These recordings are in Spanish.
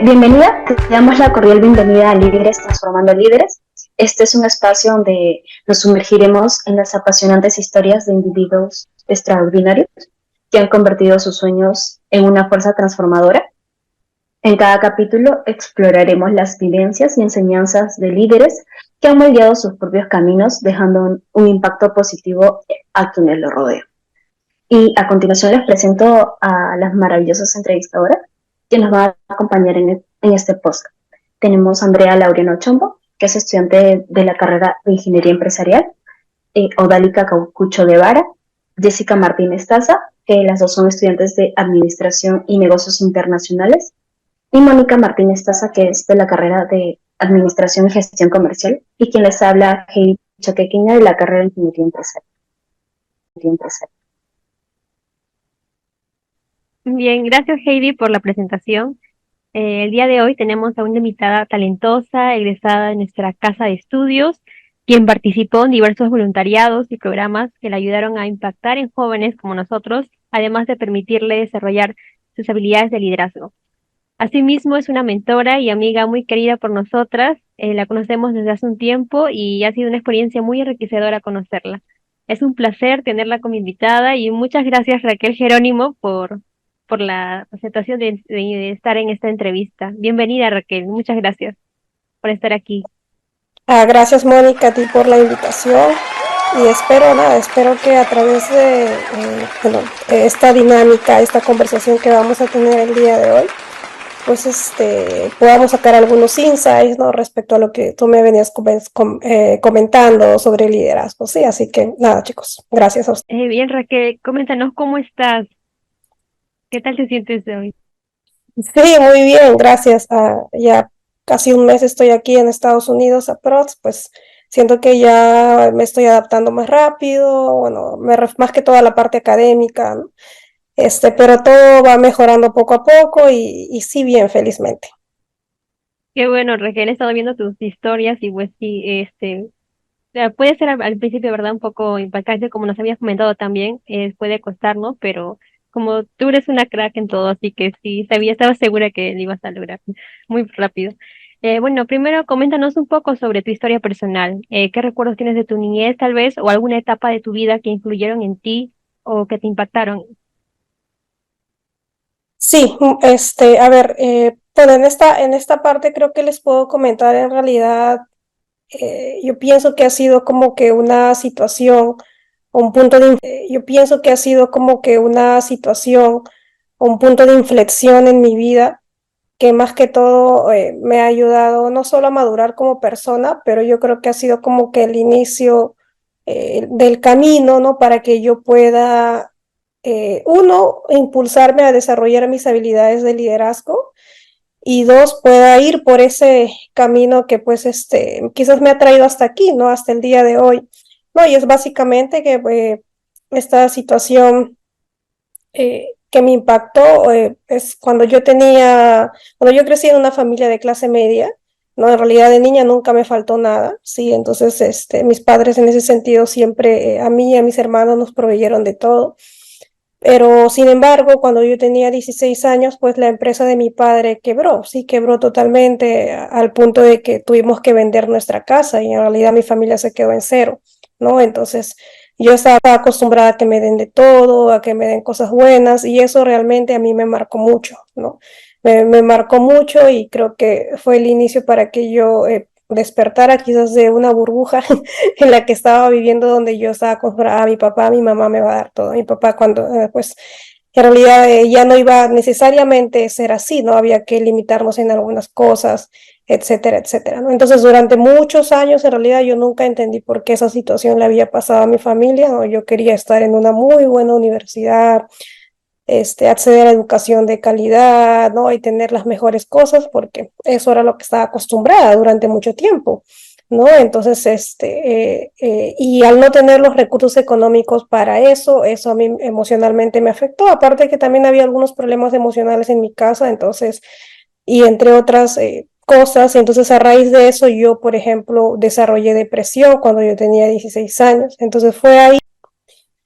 Bienvenida, te damos la cordial bienvenida a Líderes Transformando Líderes. Este es un espacio donde nos sumergiremos en las apasionantes historias de individuos extraordinarios que han convertido sus sueños en una fuerza transformadora. En cada capítulo exploraremos las vivencias y enseñanzas de líderes que han moldeado sus propios caminos, dejando un impacto positivo a quienes lo rodean. Y a continuación les presento a las maravillosas entrevistadoras que nos van a acompañar en este podcast. Tenemos a Andrea Laureano Chombo, que es estudiante de la carrera de Ingeniería Empresarial, Odálica Caucucho Guevara, Jessica Martínez Taza, que las dos son estudiantes de Administración y Negocios Internacionales, y Mónica Martínez Taza, que es de la carrera de Administración y Gestión Comercial, y quien les habla, Heidi Choquequiña, de la carrera de Ingeniería Empresarial. Bien, gracias Heidi por la presentación. El día de hoy tenemos a una invitada talentosa, egresada de nuestra casa de estudios, quien participó en diversos voluntariados y programas que le ayudaron a impactar en jóvenes como nosotros, además de permitirle desarrollar sus habilidades de liderazgo. Asimismo, es una mentora y amiga muy querida por nosotras. La conocemos desde hace un tiempo y ha sido una experiencia muy enriquecedora conocerla. Es un placer tenerla como invitada y muchas gracias Raquel Jerónimo por la aceptación de estar en esta entrevista. Bienvenida Raquel, muchas gracias por estar aquí. Gracias Mónica a ti por la invitación y espero que a través de esta dinámica, esta conversación que vamos a tener el día de hoy, pues podamos sacar algunos insights, ¿no?, respecto a lo que tú me venías comentando sobre liderazgo, ¿sí? Así que nada, chicos, gracias a ustedes. Bien Raquel, coméntanos cómo estás, qué tal te sientes hoy. Sí, muy bien, gracias. Ya casi un mes estoy aquí en Estados Unidos, aprox, pues siento que ya me estoy adaptando más rápido, bueno, más que toda la parte académica, ¿no? Pero todo va mejorando poco a poco y sí, bien, felizmente. Qué bueno, Raquel, he estado viendo tus historias y pues sí, o sea, puede ser al principio, ¿verdad? Un poco impactante, como nos habías comentado también, puede costarnos, pero como tú eres una crack en todo, así que sí, estaba segura que lo ibas a lograr muy rápido. Bueno, primero coméntanos un poco sobre tu historia personal. ¿Qué recuerdos tienes de tu niñez, tal vez, o alguna etapa de tu vida que influyeron en ti o que te impactaron? Sí, a ver, bueno, en esta parte creo que les puedo comentar en realidad. Yo pienso que ha sido como que una situación, yo pienso que ha sido como que una situación, un punto de inflexión en mi vida, que más que todo me ha ayudado no solo a madurar como persona, pero yo creo que ha sido como que el inicio del camino, ¿no? Para que yo pueda, uno, impulsarme a desarrollar mis habilidades de liderazgo y dos, pueda ir por ese camino que pues quizás me ha traído hasta aquí, ¿no? Hasta el día de hoy, ¿no? Y es básicamente que esta situación que me impactó es cuando yo crecí en una familia de clase media, ¿no? En realidad de niña nunca me faltó nada, ¿sí? Entonces, mis padres en ese sentido siempre a mí y a mis hermanos nos proveyeron de todo. Pero, sin embargo, cuando yo tenía 16 años, pues la empresa de mi padre quebró, sí, quebró totalmente al punto de que tuvimos que vender nuestra casa y en realidad mi familia se quedó en cero, ¿no? Entonces, yo estaba acostumbrada a que me den de todo, a que me den cosas buenas y eso realmente a mí me marcó mucho, ¿no? Me marcó mucho y creo que fue el inicio para que yo despertara quizás de una burbuja en la que estaba viviendo, donde yo estaba acostumbrada a mi papá, mi mamá me va a dar todo. Mi papá cuando, pues, en realidad ya no iba necesariamente a ser así, ¿no? Había que limitarnos en algunas cosas, etcétera, etcétera, ¿no? Entonces, durante muchos años, en realidad, yo nunca entendí por qué esa situación le había pasado a mi familia, ¿no? Yo quería estar en una muy buena universidad, acceder a educación de calidad, ¿no? Y tener las mejores cosas, porque eso era lo que estaba acostumbrada durante mucho tiempo, ¿no? Entonces, y al no tener los recursos económicos para eso a mí emocionalmente me afectó, aparte que también había algunos problemas emocionales en mi casa, entonces, y entre otras cosas, entonces a raíz de eso yo, por ejemplo, desarrollé depresión cuando yo tenía 16 años, entonces fue ahí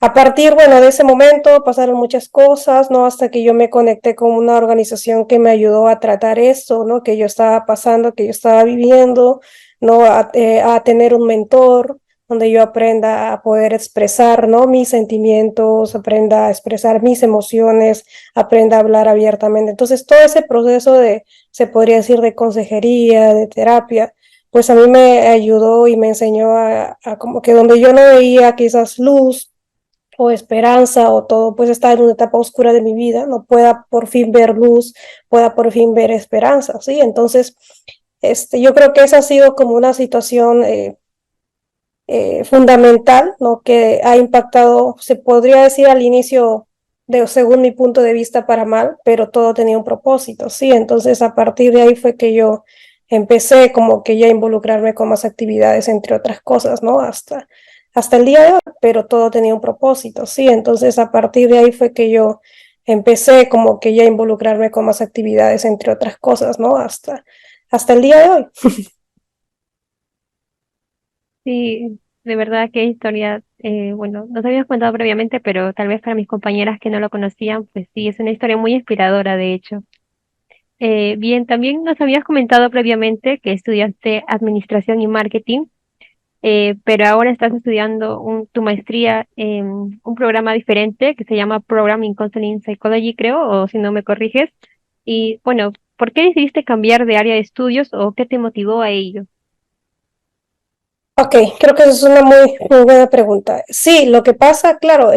A partir, bueno, de ese momento pasaron muchas cosas, ¿no? Hasta que yo me conecté con una organización que me ayudó a tratar esto, ¿no? Que yo estaba pasando, que yo estaba viviendo, ¿no? A tener un mentor donde yo aprenda a poder expresar, ¿no? Mis sentimientos, aprenda a expresar mis emociones, aprenda a hablar abiertamente. Entonces, todo ese proceso de, se podría decir, de consejería, de terapia, pues a mí me ayudó y me enseñó a como que donde yo no veía quizás luz o esperanza o todo pues está en una etapa oscura de mi vida, no pueda por fin ver luz, pueda por fin ver esperanza, ¿sí? Entonces, yo creo que esa ha sido como una situación fundamental, ¿no? Que ha impactado, se podría decir al inicio, según mi punto de vista, para mal, pero todo tenía un propósito, ¿sí? Entonces, a partir de ahí fue que yo empecé como que ya a involucrarme con más actividades, entre otras cosas, ¿no? Hasta el día de hoy, pero todo tenía un propósito, ¿sí? Entonces, a partir de ahí fue que yo empecé como que ya a involucrarme con más actividades, entre otras cosas, ¿no? Hasta el día de hoy. Sí, de verdad qué historia, bueno, nos habías contado previamente, pero tal vez para mis compañeras que no lo conocían, pues sí, es una historia muy inspiradora, de hecho. Bien, también nos habías comentado previamente que estudiaste administración y marketing, pero ahora estás estudiando tu maestría en un programa diferente que se llama Programming Counseling Psychology, creo, o si no me corriges. Y bueno, ¿por qué decidiste cambiar de área de estudios o qué te motivó a ello? Ok, creo que esa es una muy buena pregunta. Sí, lo que pasa, claro,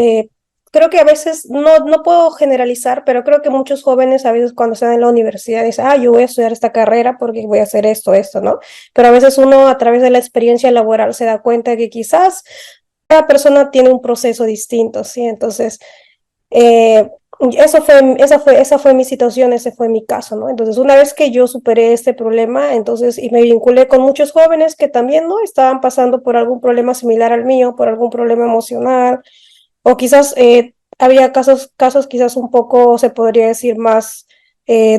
creo que a veces, no puedo generalizar, pero creo que muchos jóvenes a veces cuando están en la universidad dicen, ah, yo voy a estudiar esta carrera porque voy a hacer esto, ¿no? Pero a veces uno a través de la experiencia laboral se da cuenta que quizás cada persona tiene un proceso distinto, ¿sí? Entonces, eh, esa fue mi situación, ese fue mi caso, ¿no? Entonces, una vez que yo superé este problema, entonces, y me vinculé con muchos jóvenes que también, ¿no? Estaban pasando por algún problema similar al mío, por algún problema emocional, o quizás había casos quizás un poco, se podría decir, más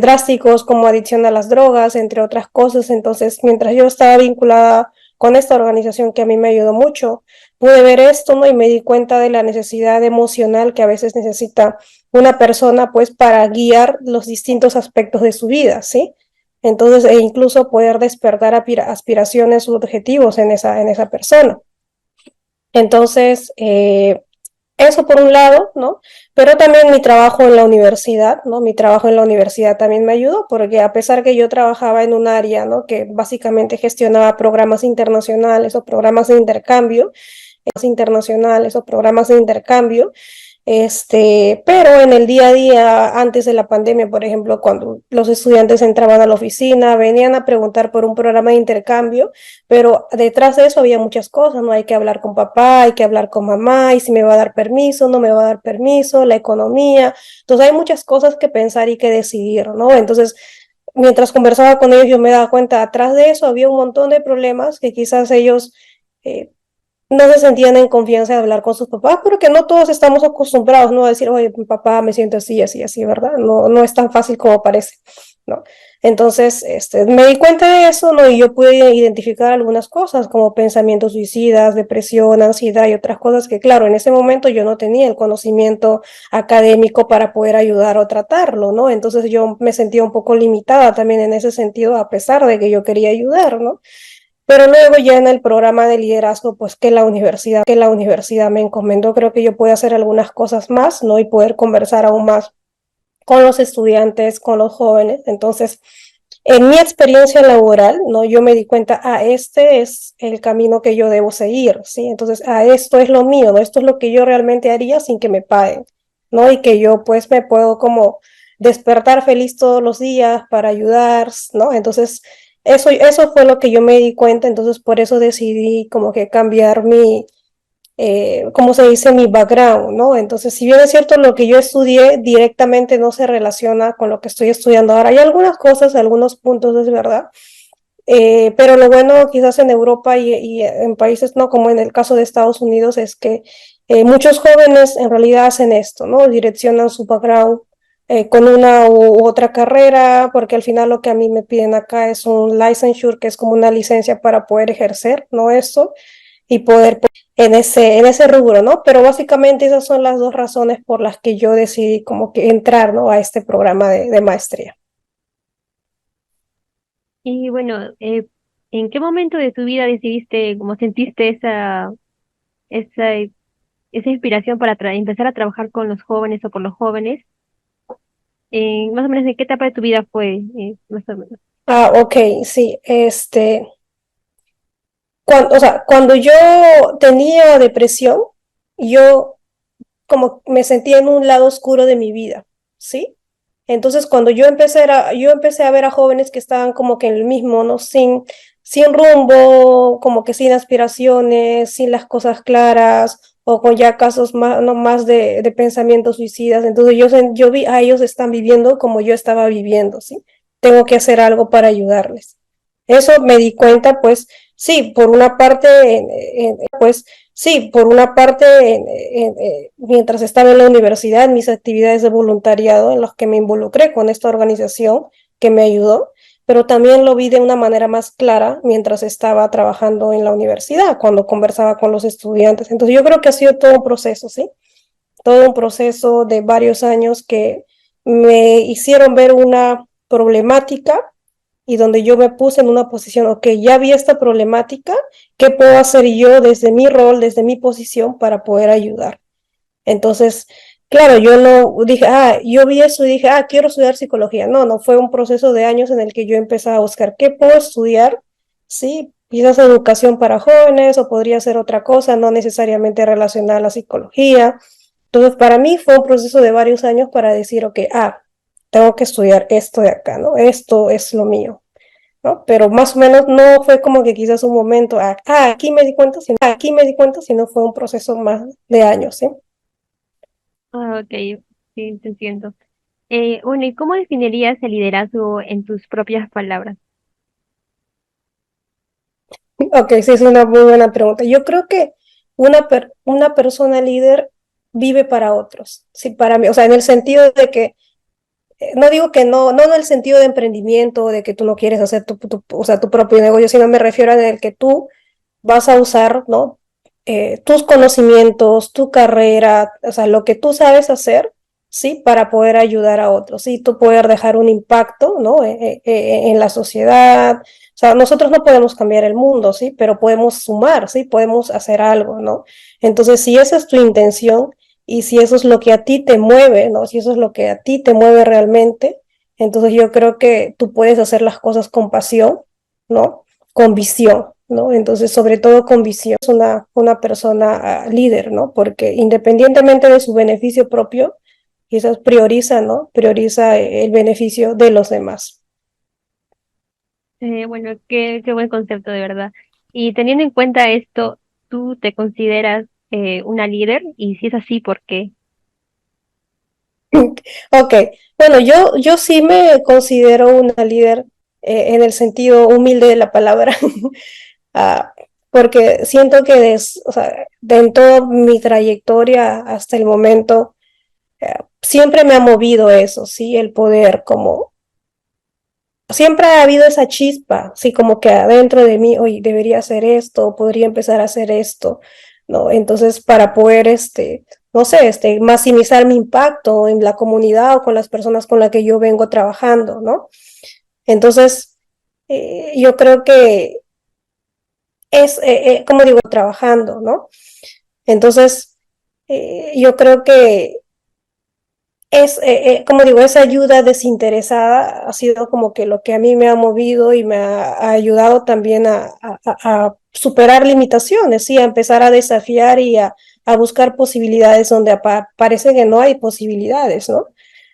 drásticos, como adicción a las drogas, entre otras cosas. Entonces, mientras yo estaba vinculada con esta organización que a mí me ayudó mucho, pude ver esto, ¿no? Y me di cuenta de la necesidad emocional que a veces necesita una persona, pues, para guiar los distintos aspectos de su vida, ¿sí? Entonces, e incluso poder despertar aspiraciones u objetivos en esa persona. Entonces, eso por un lado, ¿no? Pero también mi trabajo en la universidad, ¿no? Mi trabajo en la universidad también me ayudó, porque a pesar que yo trabajaba en un área, ¿no? Que básicamente gestionaba programas internacionales o programas de intercambio, pero en el día a día, antes de la pandemia, por ejemplo, cuando los estudiantes entraban a la oficina, venían a preguntar por un programa de intercambio, pero detrás de eso había muchas cosas, ¿no? Hay que hablar con papá, hay que hablar con mamá, y si me va a dar permiso, no me va a dar permiso, la economía. Entonces hay muchas cosas que pensar y que decidir, ¿no? Entonces, mientras conversaba con ellos, yo me daba cuenta, atrás de eso había un montón de problemas que quizás ellos eh, no se sentían en confianza de hablar con sus papás, porque no todos estamos acostumbrados, ¿no? A decir, oye, mi papá, me siento así, así, así, ¿verdad? No es tan fácil como parece, ¿no? Entonces, me di cuenta de eso, ¿no? Y yo pude identificar algunas cosas como pensamientos suicidas, depresión, ansiedad y otras cosas que, claro, en ese momento yo no tenía el conocimiento académico para poder ayudar o tratarlo, ¿no? Entonces yo me sentía un poco limitada también en ese sentido, a pesar de que yo quería ayudar, ¿no? Pero luego ya en el programa de liderazgo, pues que la universidad me encomendó, creo que yo puedo hacer algunas cosas más, ¿no? Y poder conversar aún más con los estudiantes, con los jóvenes. Entonces, en mi experiencia laboral, ¿no? Yo me di cuenta, este es el camino que yo debo seguir, ¿sí? Entonces, esto es lo mío, ¿no? Esto es lo que yo realmente haría sin que me paguen, ¿no? Y que yo pues me puedo como despertar feliz todos los días para ayudar, ¿no? Entonces, eso fue lo que yo me di cuenta, entonces por eso decidí como que cambiar ¿cómo se dice? Mi background, ¿no? Entonces, si bien es cierto, lo que yo estudié directamente no se relaciona con lo que estoy estudiando ahora. Hay algunas cosas, algunos puntos, es verdad, pero lo bueno quizás en Europa y en países, ¿no? Como en el caso de Estados Unidos, es que muchos jóvenes en realidad hacen esto, ¿no? Direccionan su background con una u otra carrera, porque al final lo que a mí me piden acá es un licensure, que es como una licencia para poder ejercer, ¿no? Eso. y poder en ese rubro, ¿no? Pero básicamente esas son las dos razones por las que yo decidí como que entrar, ¿no? A este programa de maestría. Y bueno, ¿en qué momento de tu vida decidiste, como sentiste esa, esa inspiración para empezar a trabajar con los jóvenes o por los jóvenes? Más o menos, ¿en qué etapa de tu vida fue? Más o menos. Ok, sí, o sea, cuando yo tenía depresión, yo como me sentía en un lado oscuro de mi vida, ¿sí? Entonces, cuando yo empecé a ver a jóvenes que estaban como que en el mismo, ¿no? Sin rumbo, como que sin aspiraciones, sin las cosas claras, o con ya casos más, no, más de pensamientos suicidas. Entonces, yo vi a ellos están viviendo como yo estaba viviendo, ¿sí? Tengo que hacer algo para ayudarles. Eso me di cuenta, pues, sí, por una parte, pues, sí, por una parte, mientras estaba en la universidad, mis actividades de voluntariado en las que me involucré con esta organización que me ayudó, pero también lo vi de una manera más clara mientras estaba trabajando en la universidad, cuando conversaba con los estudiantes. Entonces yo creo que ha sido todo un proceso, ¿sí? Todo un proceso de varios años que me hicieron ver una problemática y donde yo me puse en una posición, ok, ya vi esta problemática, ¿qué puedo hacer yo desde mi rol, desde mi posición para poder ayudar? Entonces, claro, yo no dije, yo vi eso y dije, quiero estudiar psicología. No, no, fue un proceso de años en el que yo empecé a buscar qué puedo estudiar, sí, quizás educación para jóvenes o podría ser otra cosa, no necesariamente relacionada a la psicología. Entonces, para mí fue un proceso de varios años para decir, ok, tengo que estudiar esto de acá, ¿no? Esto es lo mío. ¿No? Pero más o menos no fue como que quizás un momento, aquí me di cuenta, sino fue un proceso más de años, ¿sí? Ok, sí, te entiendo. Bueno, ¿y cómo definirías el liderazgo en tus propias palabras? Ok, sí, es una muy buena pregunta. Yo creo que una persona líder vive para otros, sí, para mí, o sea, en el sentido de que, no digo que no en el sentido de emprendimiento, de que tú no quieres hacer o sea, tu propio negocio, sino me refiero a el que tú vas a usar, ¿no? Tus conocimientos, tu carrera, o sea, lo que tú sabes hacer, ¿sí? Para poder ayudar a otros, ¿sí? Tú poder dejar un impacto, ¿no? En la sociedad. O sea, nosotros no podemos cambiar el mundo, ¿sí? Pero podemos sumar, ¿sí? Podemos hacer algo, ¿no? Entonces, si esa es tu intención y si eso es lo que a ti te mueve, ¿no? Si eso es lo que a ti te mueve realmente, entonces yo creo que tú puedes hacer las cosas con pasión, ¿no? Con visión, ¿no? Entonces, sobre todo con visión, es una persona líder, ¿no? Porque independientemente de su beneficio propio, quizás prioriza, ¿no? Prioriza el beneficio de los demás. Bueno, qué buen concepto, de verdad. Y teniendo en cuenta esto, ¿tú te consideras una líder? Y si es así, ¿por qué? Ok, bueno, yo sí me considero una líder en el sentido humilde de la palabra, ah, porque siento que o sea, en toda mi trayectoria hasta el momento, siempre me ha movido eso, ¿sí? El poder como siempre ha habido esa chispa, sí, como que adentro de mí, hoy debería hacer esto, podría empezar a hacer esto, ¿no? Entonces, para poder, no sé, maximizar mi impacto en la comunidad o con las personas con las que yo vengo trabajando, ¿no? Entonces, yo creo que como digo, trabajando, ¿no? Entonces, yo creo que como digo, esa ayuda desinteresada ha sido como que lo que a mí me ha movido y me ha ayudado también a superar limitaciones, ¿sí? A empezar a desafiar y a buscar posibilidades donde parece que no hay posibilidades, ¿no?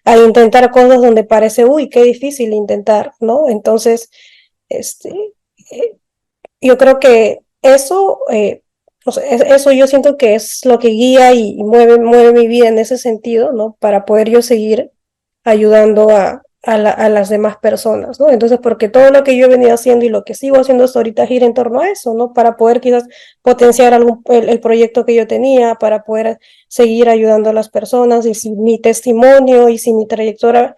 A intentar cosas donde parece, uy, qué difícil intentar, ¿no? Entonces, este, eh, yo creo que eso, o sea, eso yo siento que es lo que guía y mueve mi vida en ese sentido, ¿no? Para poder yo seguir ayudando a las demás personas, ¿no? Entonces, porque todo lo que yo he venido haciendo y lo que sigo haciendo hasta ahorita gira en torno a eso, ¿no? Para poder quizás potenciar el proyecto que yo tenía, para poder seguir ayudando a las personas y si mi testimonio y si mi trayectoria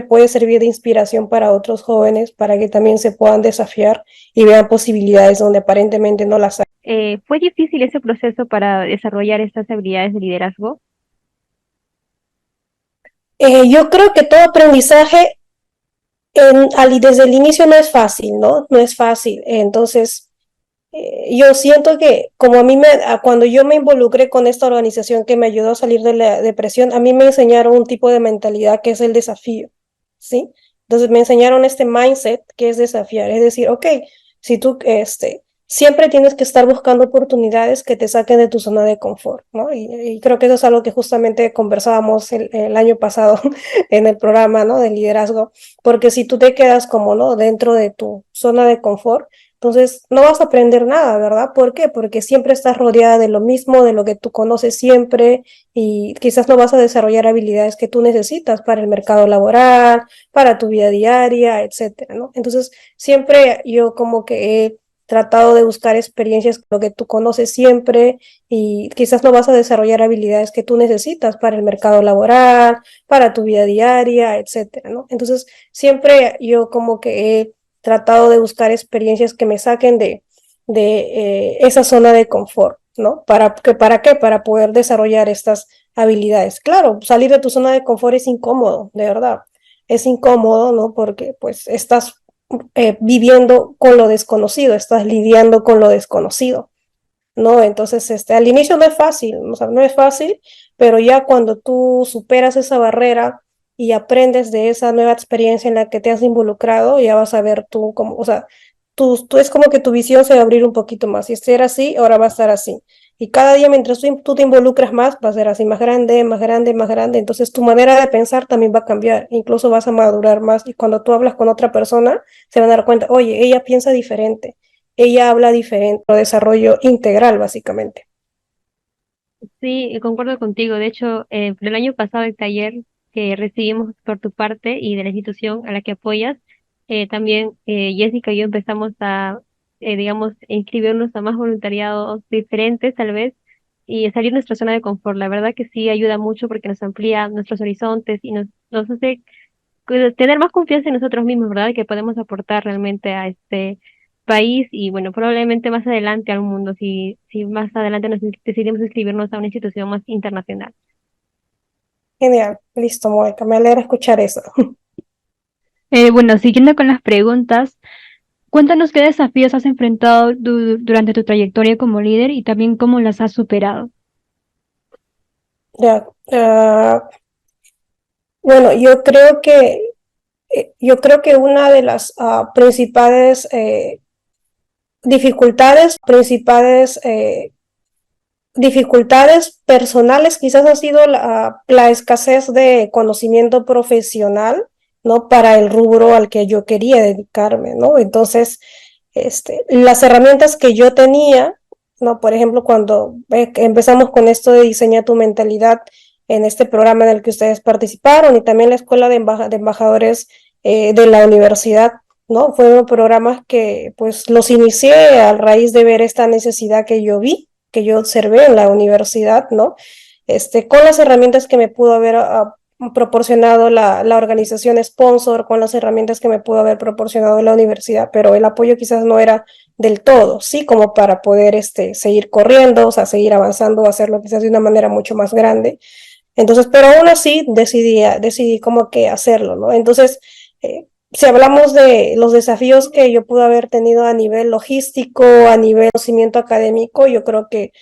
puede servir de inspiración para otros jóvenes, para que también se puedan desafiar y vean posibilidades donde aparentemente no las hay. ¿Fue difícil ese proceso para desarrollar estas habilidades de liderazgo? Yo creo que todo aprendizaje desde el inicio no es fácil, ¿no? No es fácil. Entonces, yo siento que como cuando yo me involucré con esta organización que me ayudó a salir de la depresión, a mí me enseñaron un tipo de mentalidad que es el desafío, ¿sí? Entonces me enseñaron este mindset que es desafiar, es decir, ok, si tú, siempre tienes que estar buscando oportunidades que te saquen de tu zona de confort, ¿no? Y creo que eso es algo que justamente conversábamos el año pasado en el programa, ¿no? De liderazgo, porque si tú te quedas como, ¿no? Dentro de tu zona de confort, entonces, no vas a aprender nada, ¿verdad? ¿Por qué? Porque siempre estás rodeada de lo mismo, de lo que tú conoces siempre y quizás no vas a desarrollar habilidades que tú necesitas para el mercado laboral, para tu vida diaria, etcétera, ¿no? Entonces, siempre yo como que he tratado de buscar experiencias con lo que tú conoces siempre y quizás no vas a desarrollar habilidades que tú necesitas para el mercado laboral, para tu vida diaria, etcétera, ¿no? Entonces, siempre yo como que he tratado de buscar experiencias que me saquen de esa zona de confort, ¿no? ¿Para qué? Para poder desarrollar estas habilidades. Claro, salir de tu zona de confort es incómodo, de verdad. Es incómodo, ¿no? Porque pues estás viviendo con lo desconocido, estás lidiando con lo desconocido, ¿no? Entonces, al inicio no es fácil, o sea, no es fácil, pero ya cuando tú superas esa barrera y aprendes de esa nueva experiencia en la que te has involucrado, ya vas a ver tú como, o sea, tú es como que tu visión se va a abrir un poquito más. Si este era así, ahora va a estar así. Y cada día mientras tú te involucras más, va a ser así, más grande, más grande, más grande. Entonces tu manera de pensar también va a cambiar, incluso vas a madurar más. Y cuando tú hablas con otra persona, se van a dar cuenta, oye, ella piensa diferente, ella habla diferente, o desarrollo integral, básicamente. Sí, concuerdo contigo. De hecho, el año pasado el taller que recibimos por tu parte y de la institución a la que apoyas, también Jessica y yo empezamos a, digamos, inscribirnos a más voluntariados diferentes tal vez y salir de nuestra zona de confort. La verdad que sí ayuda mucho porque nos amplía nuestros horizontes y nos hace tener más confianza en nosotros mismos, ¿verdad? Que podemos aportar realmente a este país y bueno, probablemente más adelante al mundo, si más adelante decidimos inscribirnos a una institución más internacional. Genial, listo, Mónica, me alegra escuchar eso. Bueno, siguiendo con las preguntas, cuéntanos qué desafíos has enfrentado durante tu trayectoria como líder y también cómo las has superado. Ya, bueno, yo creo que una de las principales dificultades personales quizás ha sido la escasez de conocimiento profesional, ¿no? Para el rubro al que yo quería dedicarme, ¿no? Entonces, las herramientas que yo tenía, ¿no? Por ejemplo, cuando empezamos con esto de diseñar tu mentalidad en este programa en el que ustedes participaron y también la escuela de embajadores de la universidad, ¿no? Fueron programas que pues los inicié a raíz de ver esta necesidad que yo vi, que yo observé en la universidad, ¿no? Con las herramientas que me pudo haber proporcionado la organización sponsor, con las herramientas que me pudo haber proporcionado la universidad, pero el apoyo quizás no era del todo, sí, como para poder seguir corriendo, o sea, seguir avanzando, hacerlo quizás de una manera mucho más grande. Entonces, pero aún así decidí como que hacerlo, ¿no? Entonces, si hablamos de los desafíos que yo pude haber tenido a nivel logístico, a nivel conocimiento académico, yo creo que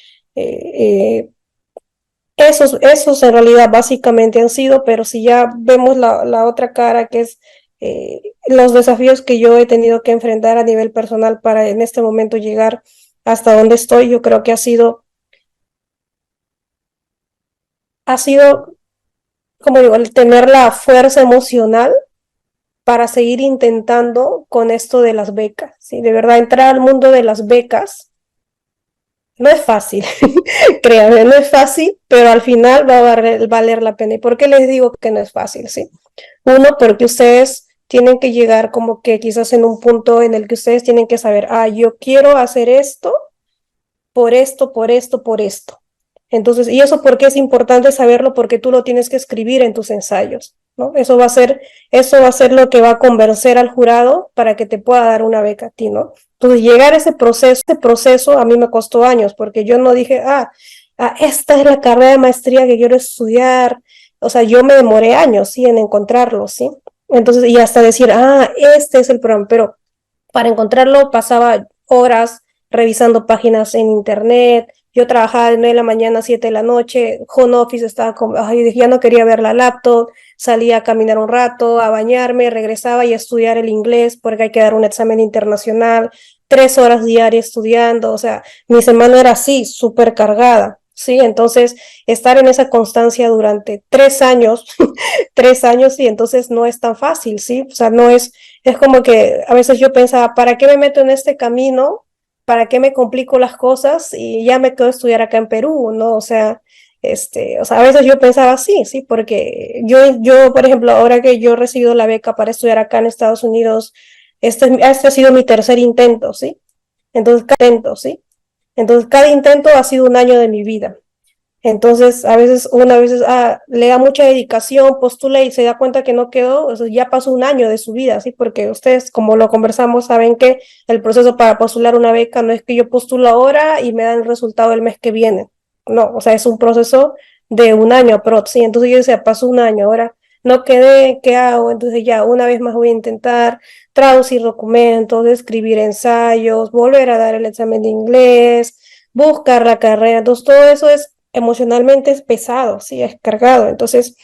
esos en realidad básicamente han sido, pero si ya vemos la otra cara, que es los desafíos que yo he tenido que enfrentar a nivel personal para en este momento llegar hasta donde estoy, yo creo que ha sido, como digo, el tener la fuerza emocional para seguir intentando con esto de las becas, ¿sí? De verdad, entrar al mundo de las becas no es fácil, créanme, no es fácil, pero al final va a valer la pena. ¿Y por qué les digo que no es fácil? ¿Sí? Uno, porque ustedes tienen que llegar como que quizás en un punto en el que ustedes tienen que saber, yo quiero hacer esto, por esto, por esto, por esto. Entonces, ¿y eso por qué es importante saberlo? Porque tú lo tienes que escribir en tus ensayos, ¿no? Eso va a ser lo que va a convencer al jurado para que te pueda dar una beca a ti, ¿no? Entonces, llegar a ese proceso a mí me costó años, porque yo no dije, esta es la carrera de maestría que quiero estudiar. O sea, yo me demoré años, ¿sí? En encontrarlo, ¿sí? Entonces, y hasta decir, este es el programa, pero para encontrarlo pasaba horas revisando páginas en internet. Yo trabajaba de 9 de la mañana a 7 de la noche, home office, estaba con, ya no quería ver la laptop, salía a caminar un rato, a bañarme, regresaba y a estudiar el inglés porque hay que dar un examen internacional, 3 horas diarias estudiando, o sea, mi semana era así, súper cargada, ¿sí? Entonces, estar en esa constancia durante 3 años, 3 años, sí, entonces no es tan fácil, ¿sí? O sea, no es como que a veces yo pensaba, ¿para qué me meto en este camino? ¿Para qué me complico las cosas? Y ya me quedo a estudiar acá en Perú, ¿no? A veces yo pensaba así, sí, porque yo, por ejemplo, ahora que yo he recibido la beca para estudiar acá en Estados Unidos, este ha sido mi tercer intento, ¿sí? Entonces, cada intento ha sido un año de mi vida. Entonces, le da mucha dedicación, postula y se da cuenta que no quedó, o sea, ya pasó un año de su vida, ¿sí? Porque ustedes, como lo conversamos, saben que el proceso para postular una beca no es que yo postulo ahora y me dan el resultado el mes que viene. No, o sea, es un proceso de un año, pero sí. Entonces yo decía, pasó un año, ahora no quedé, ¿qué hago? Entonces ya una vez más voy a intentar traducir documentos, escribir ensayos, volver a dar el examen de inglés, buscar la carrera. Entonces todo eso es emocionalmente es pesado, sí, es cargado. Entonces,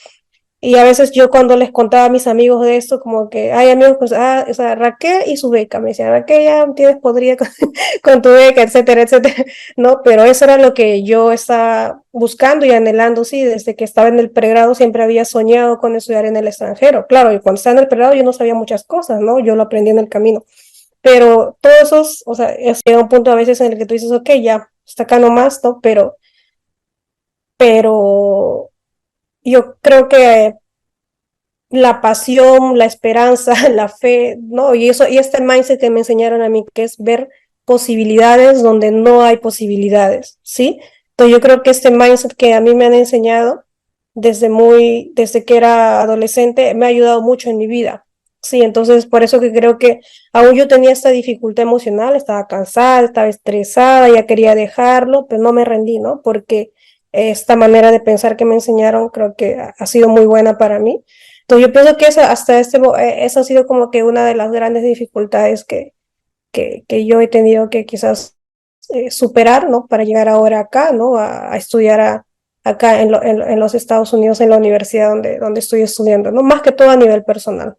y a veces yo cuando les contaba a mis amigos de esto, como que hay amigos, pues, o sea, Raquel y su beca, me decían, Raquel, ya tienes podría con tu beca, etcétera, etcétera, ¿no? Pero eso era lo que yo estaba buscando y anhelando, sí, desde que estaba en el pregrado siempre había soñado con estudiar en el extranjero. Claro, y cuando estaba en el pregrado yo no sabía muchas cosas, ¿no? Yo lo aprendí en el camino. Pero todos esos, o sea, llega un punto a veces en el que tú dices, ok, ya, hasta acá nomás, ¿no? Pero yo creo que la pasión, la esperanza, la fe, ¿no? Y este mindset que me enseñaron a mí, que es ver posibilidades donde no hay posibilidades, ¿sí? Entonces yo creo que este mindset que a mí me han enseñado desde que era adolescente, me ha ayudado mucho en mi vida, ¿sí? Entonces por eso que creo que aún yo tenía esta dificultad emocional, estaba cansada, estaba estresada, ya quería dejarlo, pero no me rendí, ¿no? Porque esta manera de pensar que me enseñaron creo que ha sido muy buena para mí. Entonces yo pienso que eso ha sido como que una de las grandes dificultades que yo he tenido que quizás superar, ¿no? Para llegar ahora acá, ¿no? A estudiar acá en los Estados Unidos, en la universidad donde estoy estudiando, ¿no? Más que todo a nivel personal.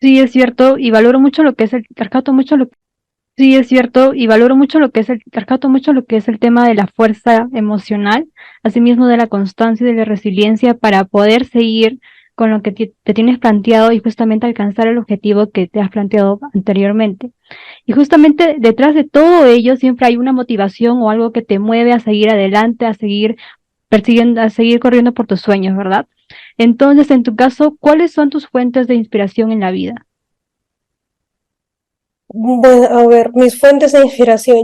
Sí, es cierto, y valoro mucho lo que es rescato mucho lo sí, es cierto, y valoro mucho lo que es rescato mucho lo que es el tema de la fuerza emocional, asimismo de la constancia y de la resiliencia para poder seguir con lo que te tienes planteado y justamente alcanzar el objetivo que te has planteado anteriormente. Y justamente detrás de todo ello siempre hay una motivación o algo que te mueve a seguir adelante, a seguir persiguiendo, a seguir corriendo por tus sueños, ¿verdad? Entonces, en tu caso, ¿cuáles son tus fuentes de inspiración en la vida? Bueno, a ver, mis fuentes de inspiración.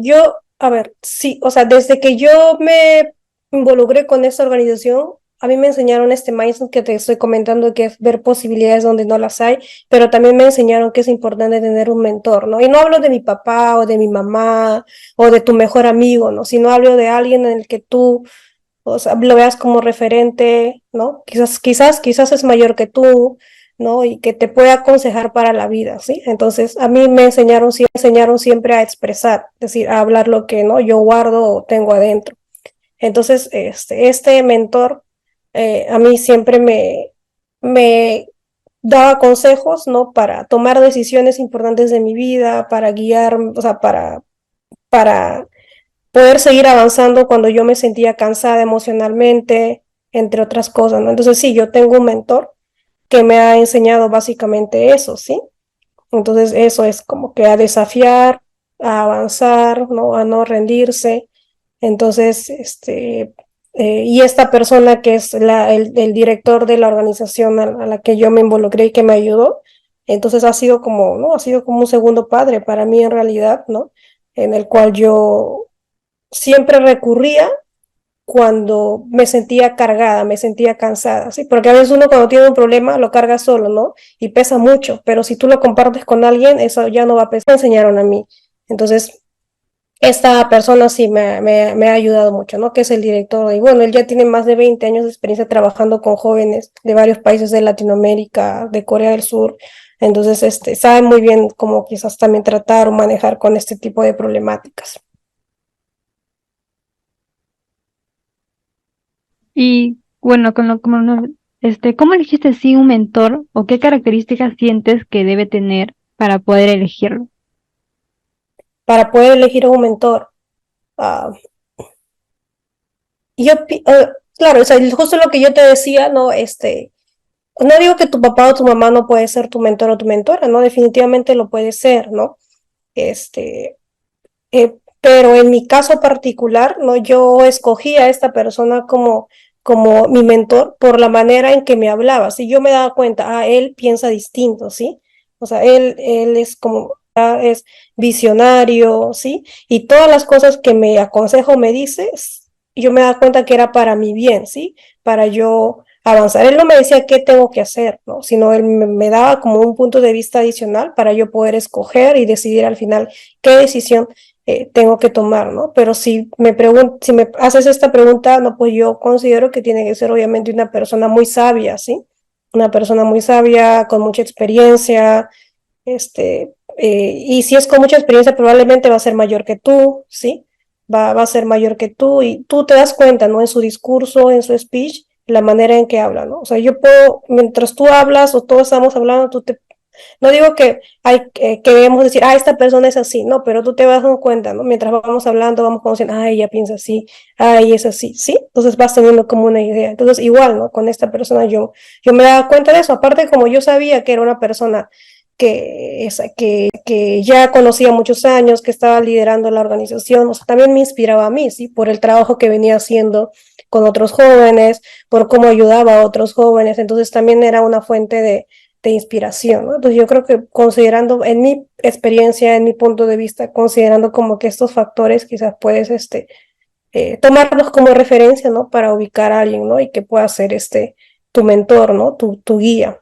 A ver, sí, o sea, desde que yo me involucré con esta organización, a mí me enseñaron este mindset que te estoy comentando, que es ver posibilidades donde no las hay, pero también me enseñaron que es importante tener un mentor, ¿no? Y no hablo de mi papá o de mi mamá o de tu mejor amigo, ¿no? Sino hablo de alguien en el que tú, o sea, lo veas como referente, ¿no? Quizás es mayor que tú, ¿no? Y que te puede aconsejar para la vida, ¿sí? Entonces, a mí me enseñaron siempre a expresar, es decir, a hablar lo que, ¿no? Yo guardo o tengo adentro. Entonces, este mentor a mí siempre me daba consejos, ¿no? Para tomar decisiones importantes de mi vida, para guiar, o sea, para poder seguir avanzando cuando yo me sentía cansada emocionalmente, entre otras cosas, ¿no? Entonces, sí, yo tengo un mentor que me ha enseñado básicamente eso, ¿sí? Entonces, eso es como que a desafiar, a avanzar, ¿no? A no rendirse. Entonces, y esta persona que es el director de la organización a la que yo me involucré y que me ayudó, entonces ha sido como, ¿no? Ha sido como un segundo padre para mí en realidad, ¿no? En el cual yo siempre recurría cuando me sentía cargada, me sentía cansada, ¿sí? Porque a veces uno cuando tiene un problema lo carga solo, ¿no? Y pesa mucho, pero si tú lo compartes con alguien, eso ya no va a pesar. Me enseñaron a mí. Entonces, esta persona sí me ha ayudado mucho, ¿no? Que es el director. Y bueno, él ya tiene más de 20 años de experiencia trabajando con jóvenes de varios países de Latinoamérica, de Corea del Sur. Entonces, sabe muy bien cómo quizás también tratar o manejar con este tipo de problemáticas. Y bueno, ¿cómo elegiste sí un mentor o qué características sientes que debe tener para poder elegirlo? Para poder elegir un mentor. Uh, claro, o sea, justo lo que yo te decía, ¿no? No digo que tu papá o tu mamá no puede ser tu mentor o tu mentora, ¿no? Definitivamente lo puede ser, ¿no? Este, pero en mi caso particular, ¿no? Yo escogí a esta persona como mi mentor por la manera en que me hablaba. Si yo me daba cuenta, él piensa distinto, ¿sí? O sea, él es como, es visionario, ¿sí? Y todas las cosas que me aconsejo, me dices, yo me daba cuenta que era para mi bien, ¿sí? Para yo avanzar. Él no me decía qué tengo que hacer, ¿no? Sino él me daba como un punto de vista adicional para yo poder escoger y decidir al final qué decisión tengo que tomar, ¿no? Pero si me haces esta pregunta, no, pues yo considero que tiene que ser obviamente una persona muy sabia, ¿sí? Una persona muy sabia, con mucha experiencia, y si es con mucha experiencia, probablemente va a ser mayor que tú, ¿sí? Va a ser mayor que tú y tú te das cuenta, ¿no? En su discurso, en su speech, la manera en que habla, ¿no? O sea, yo puedo, mientras tú hablas o todos estamos hablando, no digo que que debemos decir, esta persona es así, no, pero tú te vas dando cuenta, ¿no? Mientras vamos hablando, vamos conociendo, ella piensa así, es así, ¿sí? Entonces vas teniendo como una idea. Entonces, igual, ¿no? Con esta persona yo me daba cuenta de eso. Aparte, como yo sabía que era una persona que ya conocía muchos años, que estaba liderando la organización, o sea, también me inspiraba a mí, ¿sí? Por el trabajo que venía haciendo con otros jóvenes, por cómo ayudaba a otros jóvenes. Entonces, también era una fuente de inspiración, ¿no? Entonces yo creo que considerando, en mi experiencia, en mi punto de vista, considerando como que estos factores quizás puedes tomarlos como referencia, ¿no? Para ubicar a alguien, ¿no? Y que pueda ser tu mentor, ¿no? Tu guía.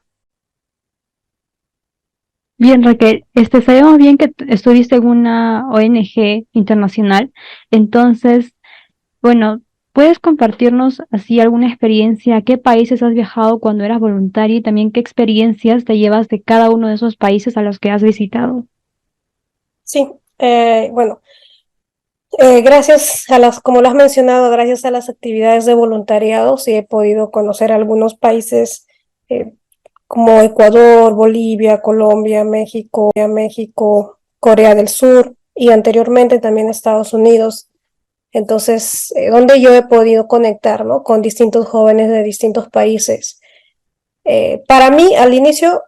Bien, Raquel, sabemos bien que estuviste en una ONG internacional, entonces, bueno, ¿puedes compartirnos así alguna experiencia? ¿A qué países has viajado cuando eras voluntaria y también qué experiencias te llevas de cada uno de esos países a los que has visitado? Sí, bueno, gracias como lo has mencionado, gracias a las actividades de voluntariado, sí he podido conocer algunos países eh, como Ecuador, Bolivia, Colombia, México, Corea del Sur y anteriormente también Estados Unidos. Entonces, donde yo he podido conectar, ¿no? Con distintos jóvenes de distintos países. Para mí, al inicio,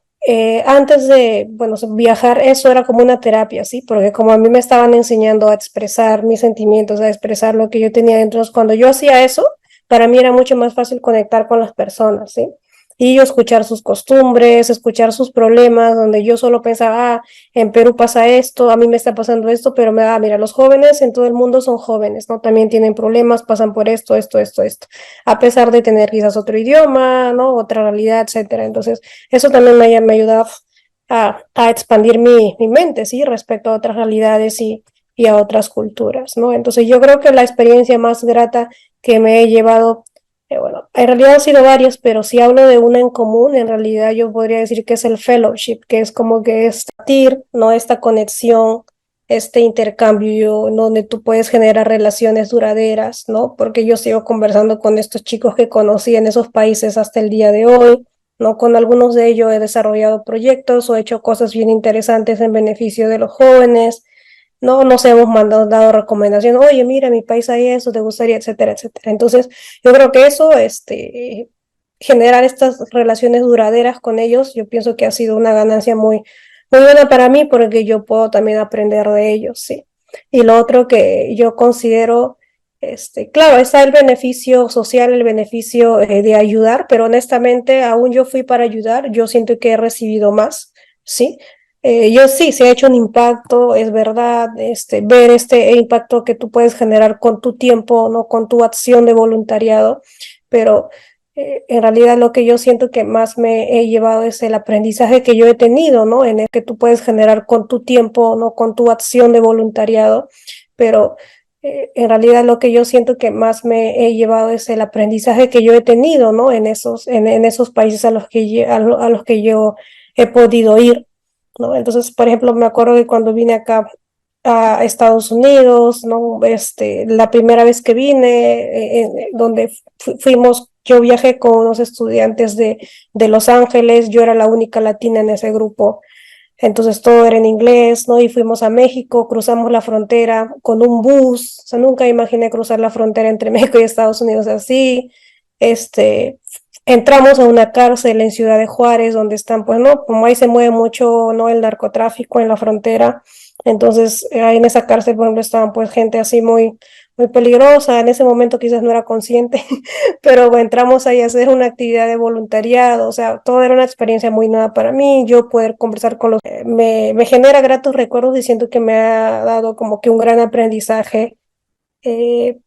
antes de, bueno, viajar, eso era como una terapia, ¿sí? Porque como a mí me estaban enseñando a expresar mis sentimientos, a expresar lo que yo tenía dentro, cuando yo hacía eso, para mí era mucho más fácil conectar con las personas, ¿sí? Y yo escuchar sus costumbres, escuchar sus problemas, donde yo solo pensaba, en Perú pasa esto, a mí me está pasando esto, pero mira, los jóvenes en todo el mundo son jóvenes, ¿no? También tienen problemas, pasan por esto, a pesar de tener quizás otro idioma, ¿no? Otra realidad, etcétera. Entonces, eso también me ayuda a expandir mi mente, ¿sí? Respecto a otras realidades y a otras culturas, ¿no? Entonces, yo creo que la experiencia más grata que me he llevado, bueno, en realidad han sido varias, pero si hablo de una en común, en realidad yo podría decir que es el fellowship, que es como que es ¿no? Esta conexión, este intercambio donde tú puedes generar relaciones duraderas, ¿no? Porque yo sigo conversando con estos chicos que conocí en esos países hasta el día de hoy, ¿no? Con algunos de ellos he desarrollado proyectos o he hecho cosas bien interesantes en beneficio de los jóvenes, ¿no? Nos hemos dado recomendaciones, oye, mira, mi país hay eso, te gustaría, etcétera, etcétera. Entonces, yo creo que eso, generar estas relaciones duraderas con ellos, yo pienso que ha sido una ganancia muy buena para mí porque yo puedo también aprender de ellos, sí. Y lo otro que yo considero, claro, está el beneficio social, el beneficio de ayudar, pero honestamente, aún yo fui para ayudar, yo siento que he recibido más, ¿sí? yo sí, se ha hecho un impacto, es verdad, ver este impacto que tú puedes generar con tu tiempo, ¿no? Con tu acción de voluntariado, pero en realidad lo que yo siento que más me he llevado es el aprendizaje que yo he tenido, ¿no? En el que tú puedes generar con tu tiempo, ¿no? Con tu acción de voluntariado, pero en realidad lo que yo siento que más me he llevado es el aprendizaje que yo he tenido, ¿no? En esos países a los que yo he podido ir, ¿no? Entonces, por ejemplo, me acuerdo que cuando vine acá a Estados Unidos, ¿no? La primera vez que vine, donde fuimos, yo viajé con unos estudiantes de Los Ángeles, yo era la única latina en ese grupo, entonces todo era en inglés, ¿no? Y fuimos a México, cruzamos la frontera con un bus, o sea, nunca imaginé cruzar la frontera entre México y Estados Unidos así, este, entramos a una cárcel en Ciudad de Juárez, donde están, pues, ¿no? Como ahí se mueve mucho, ¿no? El narcotráfico en la frontera, entonces ahí en esa cárcel, por ejemplo, estaban, pues, gente así muy peligrosa, en ese momento quizás no era consciente, pero bueno, entramos ahí a hacer una actividad de voluntariado, o sea, todo era una experiencia muy nueva para mí, yo poder conversar con me genera gratos recuerdos y siento que me ha dado como que un gran aprendizaje eh,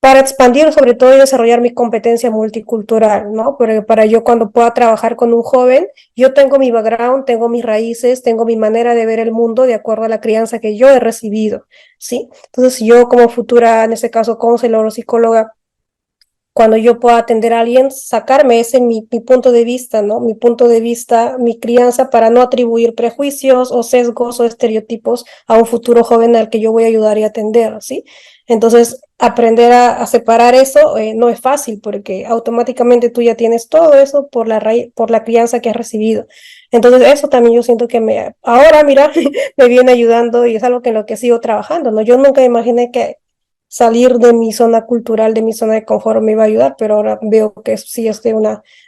para expandir sobre todo y desarrollar mi competencia multicultural, ¿no? Porque para yo cuando pueda trabajar con un joven, yo tengo mi background, tengo mis raíces, tengo mi manera de ver el mundo de acuerdo a la crianza que yo he recibido, ¿sí? Entonces yo como futura, en este caso, counselor o psicóloga, cuando yo pueda atender a alguien, sacarme ese mi punto de vista, ¿no? Mi punto de vista, mi crianza para no atribuir prejuicios o sesgos o estereotipos a un futuro joven al que yo voy a ayudar y atender, ¿sí? Entonces, aprender a separar eso no es fácil porque automáticamente tú ya tienes todo eso por la crianza que has recibido. Entonces, eso también yo siento que ahora, mira, me viene ayudando y es algo que en lo que sigo trabajando, ¿no? Yo nunca imaginé que salir de mi zona cultural, de mi zona de confort me iba a ayudar, pero ahora veo que sí va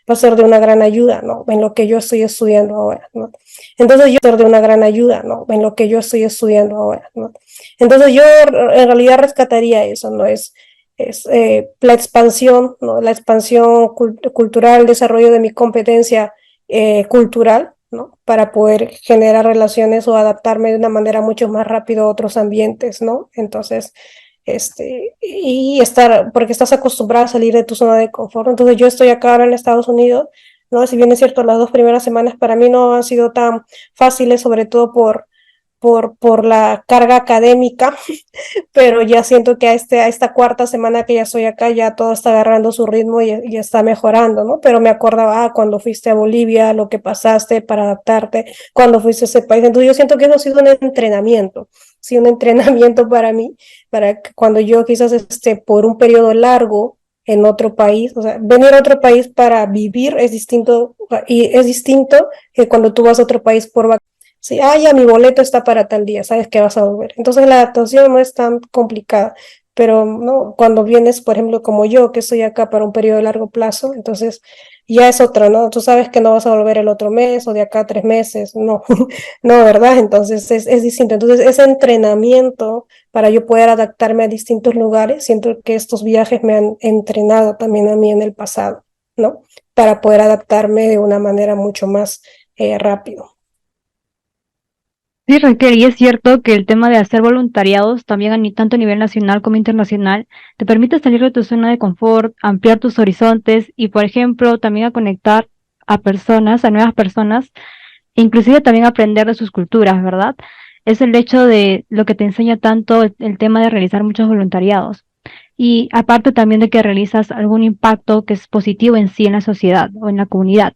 a ser de una gran ayuda, ¿no? En lo que yo estoy estudiando ahora, ¿no? Entonces yo ser de una gran ayuda, ¿no? En lo que yo estoy estudiando ahora, ¿no? Entonces yo en realidad rescataría eso, ¿no? La expansión, ¿no? La expansión cultural, el desarrollo de mi competencia cultural, ¿no? Para poder generar relaciones o adaptarme de una manera mucho más rápido a otros ambientes, ¿no? Entonces, porque estás acostumbrada a salir de tu zona de confort. Entonces yo estoy acá ahora en Estados Unidos, ¿no? Si bien es cierto, las 2 primeras semanas para mí no han sido tan fáciles, sobre todo por la carga académica, pero ya siento que a esta cuarta semana que ya estoy acá, ya todo está agarrando su ritmo y está mejorando, ¿no? Pero me acordaba cuando fuiste a Bolivia, lo que pasaste para adaptarte, cuando fuiste a ese país. Entonces yo siento que eso ha sido un entrenamiento, sí, un entrenamiento para mí, para que cuando yo quizás esté por un periodo largo en otro país, o sea, venir a otro país para vivir es distinto, y es distinto que cuando tú vas a otro país por vacaciones. Sí, ya mi boleto está para tal día, sabes que vas a volver. Entonces la adaptación no es tan complicada, pero no, cuando vienes, por ejemplo, como yo, que estoy acá para un periodo de largo plazo, entonces ya es otra, ¿no? Tú sabes que no vas a volver el otro mes o de acá a 3 meses, no, no, ¿verdad? Entonces es distinto. Entonces ese entrenamiento para yo poder adaptarme a distintos lugares, siento que estos viajes me han entrenado también a mí en el pasado, ¿no? Para poder adaptarme de una manera mucho más rápido. Sí, Raquel, y es cierto que el tema de hacer voluntariados también tanto a nivel nacional como internacional te permite salir de tu zona de confort, ampliar tus horizontes y, por ejemplo, también a conectar a personas, a nuevas personas, e inclusive también aprender de sus culturas, ¿verdad? Es el hecho de lo que te enseña tanto el tema de realizar muchos voluntariados. Y aparte también de que realizas algún impacto que es positivo en sí en la sociedad o en la comunidad.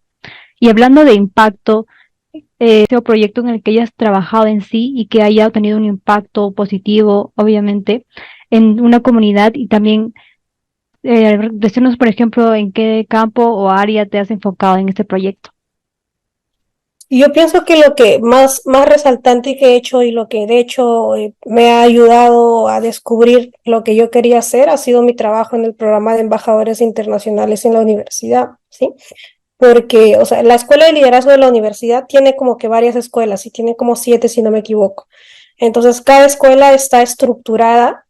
Y hablando de impacto, ese proyecto en el que hayas trabajado en sí y que haya tenido un impacto positivo, obviamente, en una comunidad y también decirnos, por ejemplo, en qué campo o área te has enfocado en este proyecto. Y yo pienso que lo que más resaltante que he hecho y lo que de hecho me ha ayudado a descubrir lo que yo quería hacer ha sido mi trabajo en el programa de embajadores internacionales en la universidad, ¿sí? Porque, o sea, la escuela de liderazgo de la universidad tiene como que varias escuelas y tiene como 7 si no me equivoco. Entonces, cada escuela está estructurada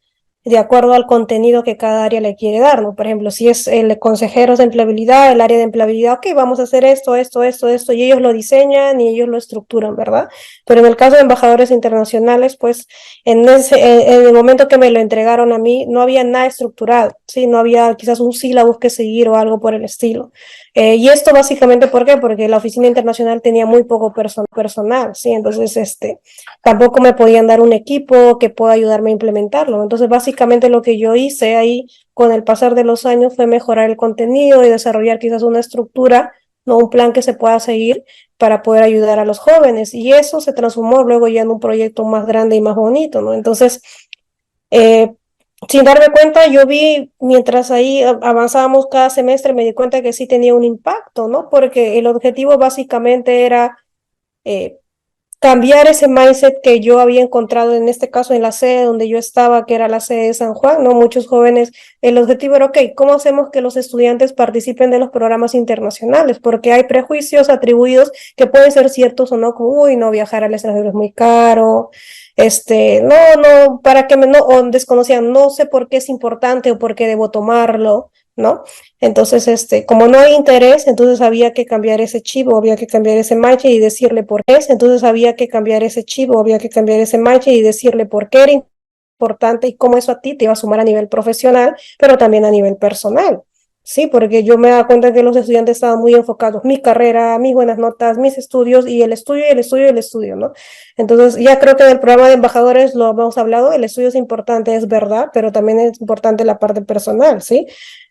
de acuerdo al contenido que cada área le quiere dar, ¿no? Por ejemplo, si es el consejeros de empleabilidad, el área de empleabilidad, ok, vamos a hacer esto, y ellos lo diseñan y ellos lo estructuran, ¿verdad? Pero en el caso de embajadores internacionales, pues en el momento que me lo entregaron a mí, no había nada estructurado, ¿sí? No había quizás un sílabus que seguir o algo por el estilo. Y esto básicamente, ¿por qué? Porque la oficina internacional tenía muy poco personal, ¿sí? Entonces, tampoco me podían dar un equipo que pueda ayudarme a implementarlo. Entonces, básicamente lo que yo hice ahí con el pasar de los años fue mejorar el contenido y desarrollar quizás una estructura, no un plan que se pueda seguir para poder ayudar a los jóvenes. Y eso se transformó luego ya en un proyecto más grande y más bonito, ¿no? Entonces, eh, sin darme cuenta, yo vi mientras ahí avanzábamos cada semestre, me di cuenta que sí tenía un impacto, ¿no? Porque el objetivo básicamente era eh, cambiar ese mindset que yo había encontrado en este caso en la sede donde yo estaba, que era la sede de San Juan, ¿no? Muchos jóvenes, el objetivo era, ok, ¿cómo hacemos que los estudiantes participen de los programas internacionales? Porque hay prejuicios atribuidos que pueden ser ciertos o no, como, uy, no, viajar al extranjero es muy caro, no, para que no, o desconocían, no sé por qué es importante o por qué debo tomarlo, ¿no? Entonces, como no hay interés, entonces había que cambiar ese chip o había que cambiar ese mindset y decirle por qué es, entonces había que cambiar ese chip o había que cambiar ese mindset y decirle por qué era importante y cómo eso a ti te iba a sumar a nivel profesional, pero también a nivel personal. Sí, porque yo me daba cuenta que los estudiantes estaban muy enfocados, mi carrera, mis buenas notas, mis estudios y el estudio y el estudio y el estudio, ¿no? Entonces, ya creo que en el programa de embajadores lo hemos hablado, el estudio es importante, es verdad, pero también es importante la parte personal, ¿sí?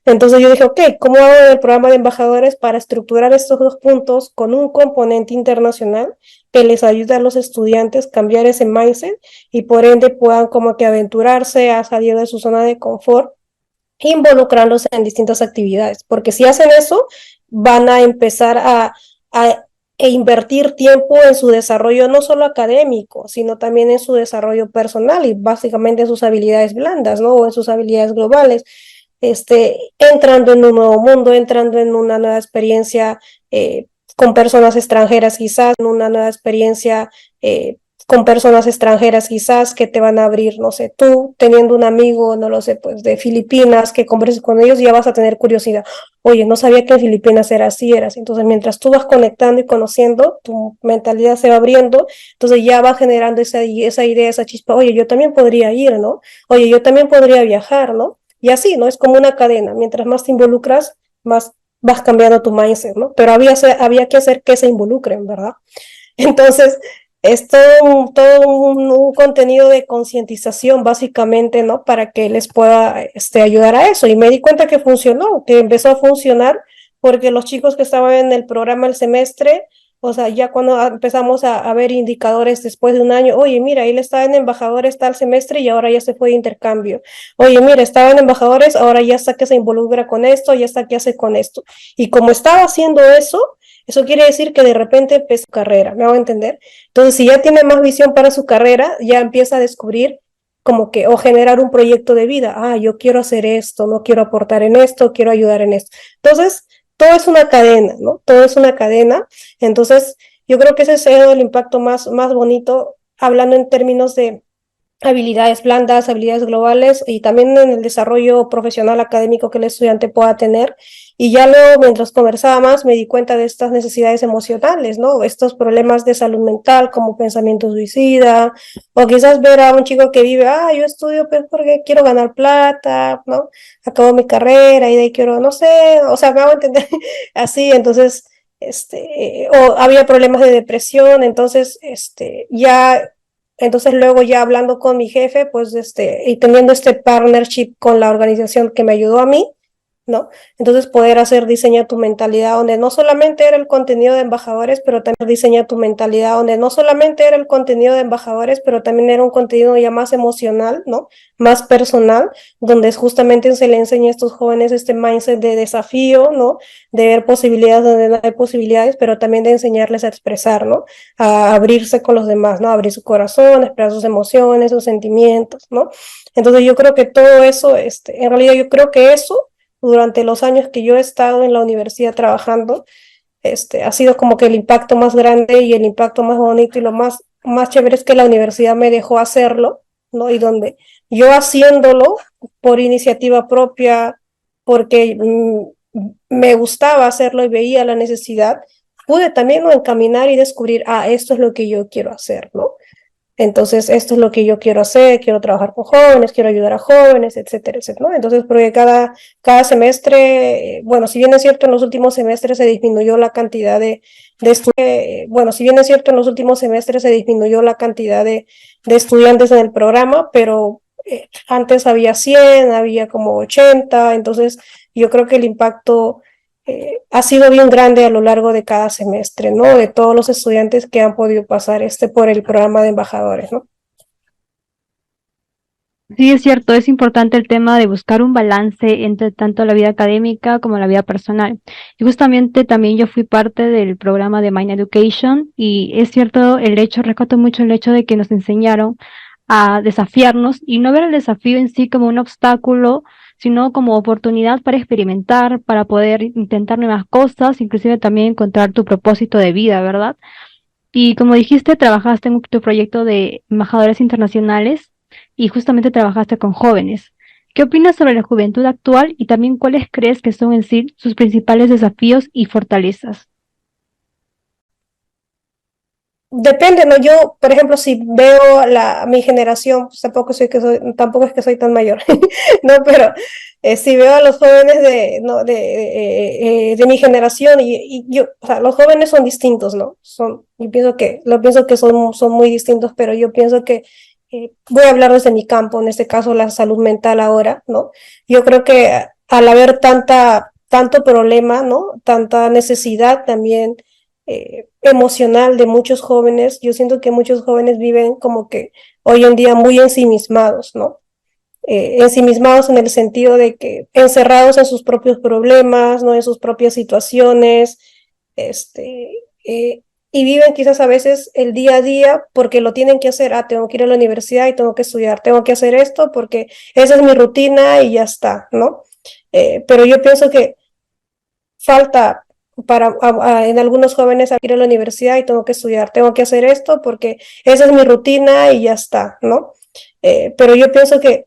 Entonces yo dije, ok, ¿cómo hago el programa de embajadores para estructurar estos dos puntos con un componente internacional que les ayude a los estudiantes a cambiar ese mindset y por ende puedan como que aventurarse a salir de su zona de confort, involucrarlos en distintas actividades? Porque si hacen eso, van a empezar a invertir tiempo en su desarrollo no solo académico, sino también en su desarrollo personal y básicamente en sus habilidades blandas, ¿no? O en sus habilidades globales, entrando en un nuevo mundo, entrando en una nueva experiencia con personas extranjeras quizás, en una nueva experiencia con personas extranjeras quizás que te van a abrir, no sé, tú teniendo un amigo, no lo sé, pues de Filipinas, que converses con ellos, ya vas a tener curiosidad. Oye, no sabía que en Filipinas era así, era así. Entonces, mientras tú vas conectando y conociendo, tu mentalidad se va abriendo, entonces ya va generando esa idea, esa chispa, oye, yo también podría ir, ¿no? Oye, yo también podría viajar, ¿no? Y así, ¿no? Es como una cadena. Mientras más te involucras, más vas cambiando tu mindset, ¿no? Pero había que hacer que se involucren, ¿verdad? Entonces, es todo un contenido de concientización, básicamente, ¿no? Para que les pueda ayudar a eso. Y me di cuenta que funcionó, que empezó a funcionar, porque los chicos que estaban en el programa el semestre, o sea, ya cuando empezamos a ver indicadores después de un año, oye, mira, él estaba en embajadores tal semestre y ahora ya se fue de intercambio. Oye, mira, estaba en embajadores, ahora ya está que se involucra con esto, ya está que hace con esto. Y como estaba haciendo eso quiere decir que de repente empezó su carrera, ¿me hago entender? Entonces, si ya tiene más visión para su carrera, ya empieza a descubrir como que, o generar un proyecto de vida. Ah, yo quiero hacer esto, no quiero aportar en esto, quiero ayudar en esto. Entonces, todo es una cadena, ¿no? Todo es una cadena. Entonces, yo creo que ese es el impacto más bonito, hablando en términos de habilidades blandas, habilidades globales y también en el desarrollo profesional académico que el estudiante pueda tener. Y ya luego, mientras conversaba más, me di cuenta de estas necesidades emocionales, ¿no? Estos problemas de salud mental como pensamiento suicida, o quizás ver a un chico que vive, yo estudio pues porque quiero ganar plata, ¿no? Acabo mi carrera y de ahí quiero, no sé, o sea, me hago entender así, entonces, o había problemas de depresión, entonces, entonces luego ya hablando con mi jefe, pues y teniendo este partnership con la organización que me ayudó a mí, ¿no? Entonces poder hacer diseña tu mentalidad, donde no solamente era el contenido de embajadores, pero también diseña tu mentalidad, donde no solamente era el contenido de embajadores, pero también era un contenido ya más emocional, ¿no? Más personal, donde justamente se le enseña a estos jóvenes este mindset de desafío, ¿no? De ver posibilidades donde no hay posibilidades, pero también de enseñarles a expresar, ¿no? A abrirse con los demás, ¿no? A abrir su corazón, a expresar sus emociones, sus sentimientos, ¿no? Entonces yo creo que todo eso, en realidad yo creo que eso durante los años que yo he estado en la universidad trabajando, ha sido como que el impacto más grande y el impacto más bonito y lo más chévere es que la universidad me dejó hacerlo, ¿no? Y donde yo haciéndolo por iniciativa propia, porque me gustaba hacerlo y veía la necesidad, pude también, ¿no?, encaminar y descubrir, esto es lo que yo quiero hacer, ¿no? Entonces, esto es lo que yo quiero hacer, quiero trabajar con jóvenes, quiero ayudar a jóvenes, etcétera, etcétera, ¿no? Entonces, porque cada semestre, bueno, si bien es cierto, en los últimos semestres se disminuyó la cantidad de estudiantes, bueno, si bien es cierto, en los últimos semestres se disminuyó la cantidad de estudiantes en el programa, pero antes había 100, había como 80, entonces yo creo que el impacto ha sido bien grande a lo largo de cada semestre, ¿no? De todos los estudiantes que han podido pasar por el programa de embajadores, ¿no? Sí, es cierto, es importante el tema de buscar un balance entre tanto la vida académica como la vida personal. Y justamente también yo fui parte del programa de Mind Education y es cierto rescato mucho el hecho de que nos enseñaron a desafiarnos y no ver el desafío en sí como un obstáculo, sino como oportunidad para experimentar, para poder intentar nuevas cosas, inclusive también encontrar tu propósito de vida, ¿verdad? Y como dijiste, trabajaste en tu proyecto de embajadores internacionales y justamente trabajaste con jóvenes. ¿Qué opinas sobre la juventud actual y también cuáles crees que son en sí sus principales desafíos y fortalezas? Depende, ¿no? Yo, por ejemplo, si veo mi generación, pues tampoco es que soy tan mayor, ¿no? Pero si veo a los jóvenes ¿no?, de mi generación y yo, o sea, los jóvenes son distintos, ¿no? Yo pienso que son muy distintos, pero yo pienso que voy a hablar desde mi campo, en este caso la salud mental ahora, ¿no? Yo creo que al haber tanto problema, ¿no? Tanta necesidad también emocional de muchos jóvenes, yo siento que muchos jóvenes viven como que hoy en día muy ensimismados, ¿no? Ensimismados en el sentido de que encerrados en sus propios problemas, ¿no?, en sus propias situaciones, este, y viven quizás a veces el día a día porque lo tienen que hacer, tengo que ir a la universidad y tengo que estudiar, tengo que hacer esto porque esa es mi rutina y ya está, ¿no? Pero yo pienso que falta en algunos jóvenes ir a la universidad y tengo que estudiar, tengo que hacer esto porque esa es mi rutina y ya está, ¿no? Pero yo pienso que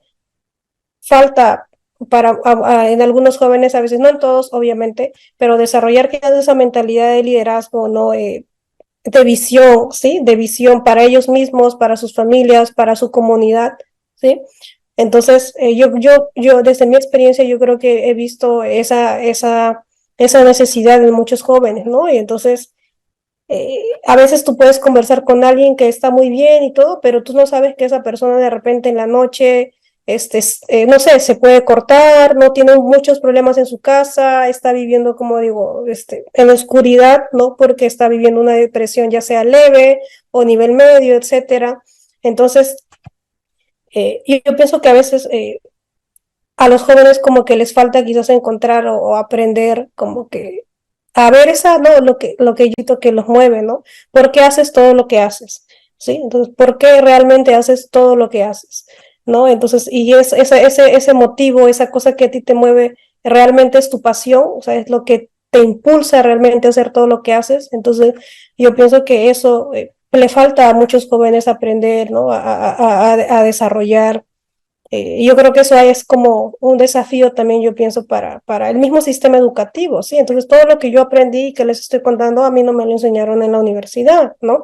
falta en algunos jóvenes, a veces no en todos, obviamente, pero desarrollar quizás esa mentalidad de liderazgo, ¿no? De visión, ¿sí? De visión para ellos mismos, para sus familias, para su comunidad, ¿sí? Entonces, yo desde mi experiencia, yo creo que he visto esa necesidad en muchos jóvenes, ¿no? Y entonces, a veces tú puedes conversar con alguien que está muy bien y todo, pero tú no sabes que esa persona de repente en la noche, no sé, se puede cortar, no tiene muchos problemas en su casa, está viviendo, como digo, en la oscuridad, ¿no? Porque está viviendo una depresión ya sea leve o nivel medio, etcétera. Entonces, yo pienso que a veces a los jóvenes como que les falta quizás encontrar o aprender como que a ver ¿no? lo que los mueve, ¿no? ¿Por qué haces todo lo que haces? ¿Sí? Entonces, ¿por qué realmente haces todo lo que haces? ¿No? Entonces, y ese motivo, esa cosa que a ti te mueve, realmente es tu pasión, o sea, es lo que te impulsa realmente a hacer todo lo que haces. Entonces, yo pienso que eso le falta a muchos jóvenes aprender, ¿no? A desarrollar. Yo creo que eso es como un desafío también, yo pienso, para el mismo sistema educativo, ¿sí? Entonces, todo lo que yo aprendí y que les estoy contando, a mí no me lo enseñaron en la universidad, ¿no?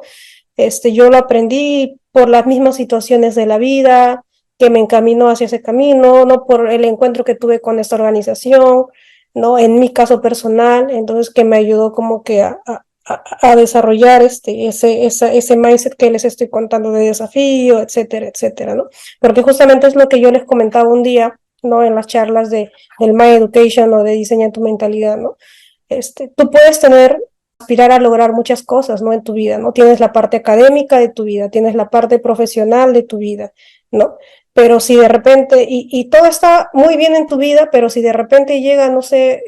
Yo lo aprendí por las mismas situaciones de la vida, que me encaminó hacia ese camino, ¿no? Por el encuentro que tuve con esta organización, ¿no? En mi caso personal, entonces, que me ayudó como que a desarrollar ese mindset que les estoy contando de desafío, etcétera, etcétera, ¿no? Porque justamente es lo que yo les comentaba un día, ¿no? En las charlas del My Education o de Diseña tu Mentalidad, ¿no? Tú puedes aspirar a lograr muchas cosas, ¿no? En tu vida, ¿no? Tienes la parte académica de tu vida, tienes la parte profesional de tu vida, ¿no? Pero si de repente, y todo está muy bien en tu vida, pero si de repente llega, no sé,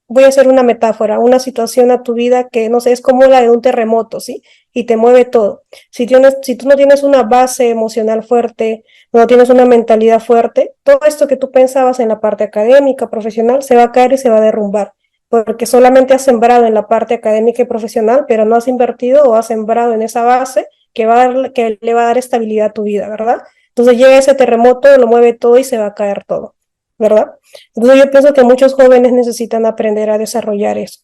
voy a hacer una metáfora, una situación a tu vida que, no sé, es como la de un terremoto, ¿sí? Y te mueve todo. Si tú no tienes una base emocional fuerte, no tienes una mentalidad fuerte, todo esto que tú pensabas en la parte académica, profesional, se va a caer y se va a derrumbar, porque solamente has sembrado en la parte académica y profesional, pero no has invertido o has sembrado en esa base que le va a dar estabilidad a tu vida, ¿verdad? Entonces llega ese terremoto, lo mueve todo y se va a caer todo, ¿verdad? Entonces yo pienso que muchos jóvenes necesitan aprender a desarrollar eso,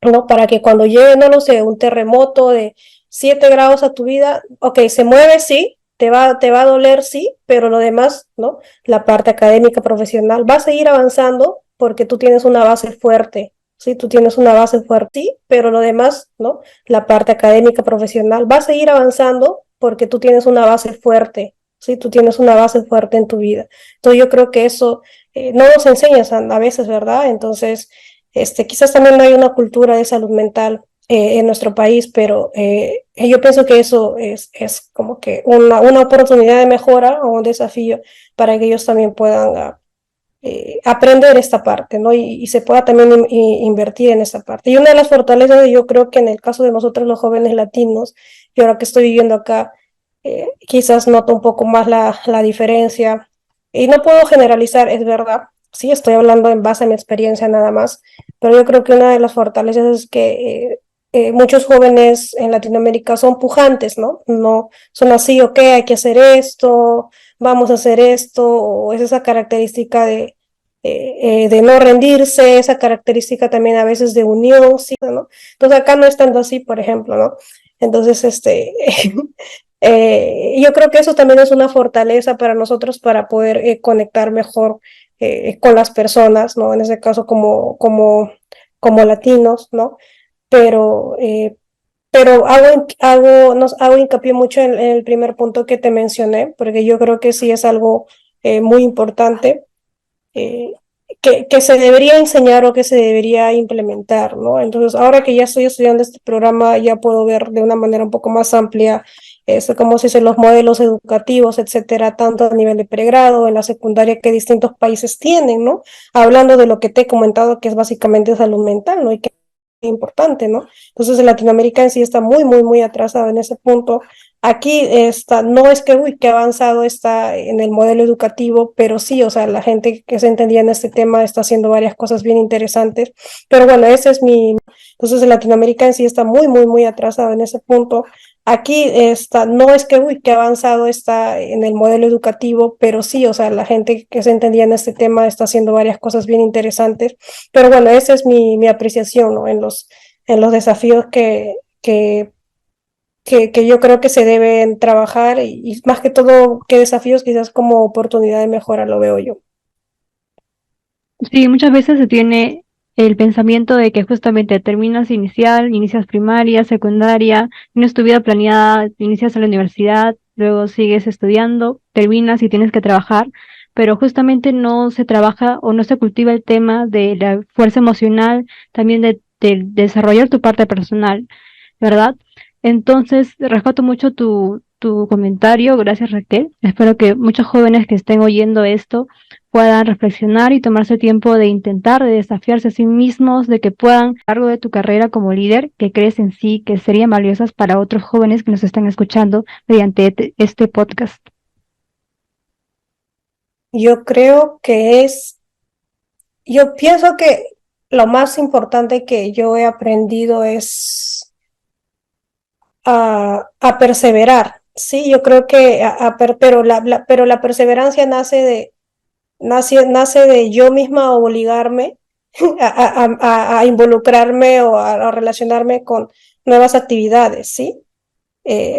¿no? Para que cuando llegue, no lo sé, un terremoto de 7 grados a tu vida, ok, se mueve, sí, te va a doler, sí, pero lo demás, ¿no? La parte académica, profesional, va a seguir avanzando porque tú tienes una base fuerte, sí, tú tienes una base fuerte, sí, pero lo demás, ¿no? La parte académica, profesional, va a seguir avanzando porque tú tienes una base fuerte, sí, tú tienes una base fuerte en tu vida. Entonces yo creo que eso no nos enseñas a veces, ¿verdad? Entonces quizás también no hay una cultura de salud mental en nuestro país, pero yo pienso que eso es como que una oportunidad de mejora o un desafío para que ellos también puedan aprender esta parte, ¿no? Y se pueda también invertir en esta parte. Y una de las fortalezas, yo creo que en el caso de nosotros los jóvenes latinos, y ahora que estoy viviendo acá, quizás noto un poco más la diferencia. Y no puedo generalizar, es verdad, sí, estoy hablando en base a mi experiencia nada más, pero yo creo que una de las fortalezas es que muchos jóvenes en Latinoamérica son pujantes, ¿no? No son así, ok, hay que hacer esto, vamos a hacer esto, o es esa característica de no rendirse, esa característica también a veces de unión, ¿sí? ¿No? Entonces acá no es tanto así, por ejemplo, ¿no? Entonces, yo creo que eso también es una fortaleza para nosotros para poder conectar mejor con las personas, ¿no? En ese caso como latinos, ¿no? Pero, pero hago hincapié mucho en el primer punto que te mencioné, porque yo creo que sí es algo muy importante eh, que se debería enseñar o que se debería implementar, ¿no? Entonces, ahora que ya estoy estudiando este programa, ya puedo ver de una manera un poco más amplia cómo se hacen los modelos educativos, etcétera, tanto a nivel de pregrado, en la secundaria que distintos países tienen, ¿no? Hablando de lo que te he comentado, que es básicamente salud mental, ¿no? Y que es importante, ¿no? Entonces, Latinoamérica en sí está muy, muy, muy atrasada en ese punto. Aquí está, no es que, uy, qué avanzado está en el modelo educativo, pero sí, o sea, la gente que se entendía en este tema está haciendo varias cosas bien interesantes. Pero bueno, ese es entonces Latinoamérica en sí está muy, muy, muy atrasado en ese punto. Aquí está, no es que, uy, qué avanzado está en el modelo educativo, pero sí, o sea, la gente que se entendía en este tema está haciendo varias cosas bien interesantes. Pero bueno, esa es mi apreciación, ¿no? En los desafíos que yo creo que se deben trabajar y más que todo, qué desafíos quizás como oportunidad de mejora lo veo yo. Sí, muchas veces se tiene el pensamiento de que justamente terminas inicial, inicias primaria, secundaria, tienes tu vida planeada, inicias en la universidad, luego sigues estudiando, terminas y tienes que trabajar, pero justamente no se trabaja o no se cultiva el tema de la fuerza emocional, también de desarrollar tu parte personal, ¿verdad? Entonces, rescato mucho tu comentario, gracias Raquel. Espero que muchos jóvenes que estén oyendo esto puedan reflexionar y tomarse tiempo de intentar, de desafiarse a sí mismos, de que puedan, a lo largo de tu carrera como líder, que crees en sí, que serían valiosas para otros jóvenes que nos están escuchando mediante este podcast. Yo creo que yo pienso que lo más importante que yo he aprendido es a perseverar. Sí, yo creo que, pero la perseverancia nace de yo misma obligarme a involucrarme o a relacionarme con nuevas actividades, ¿sí?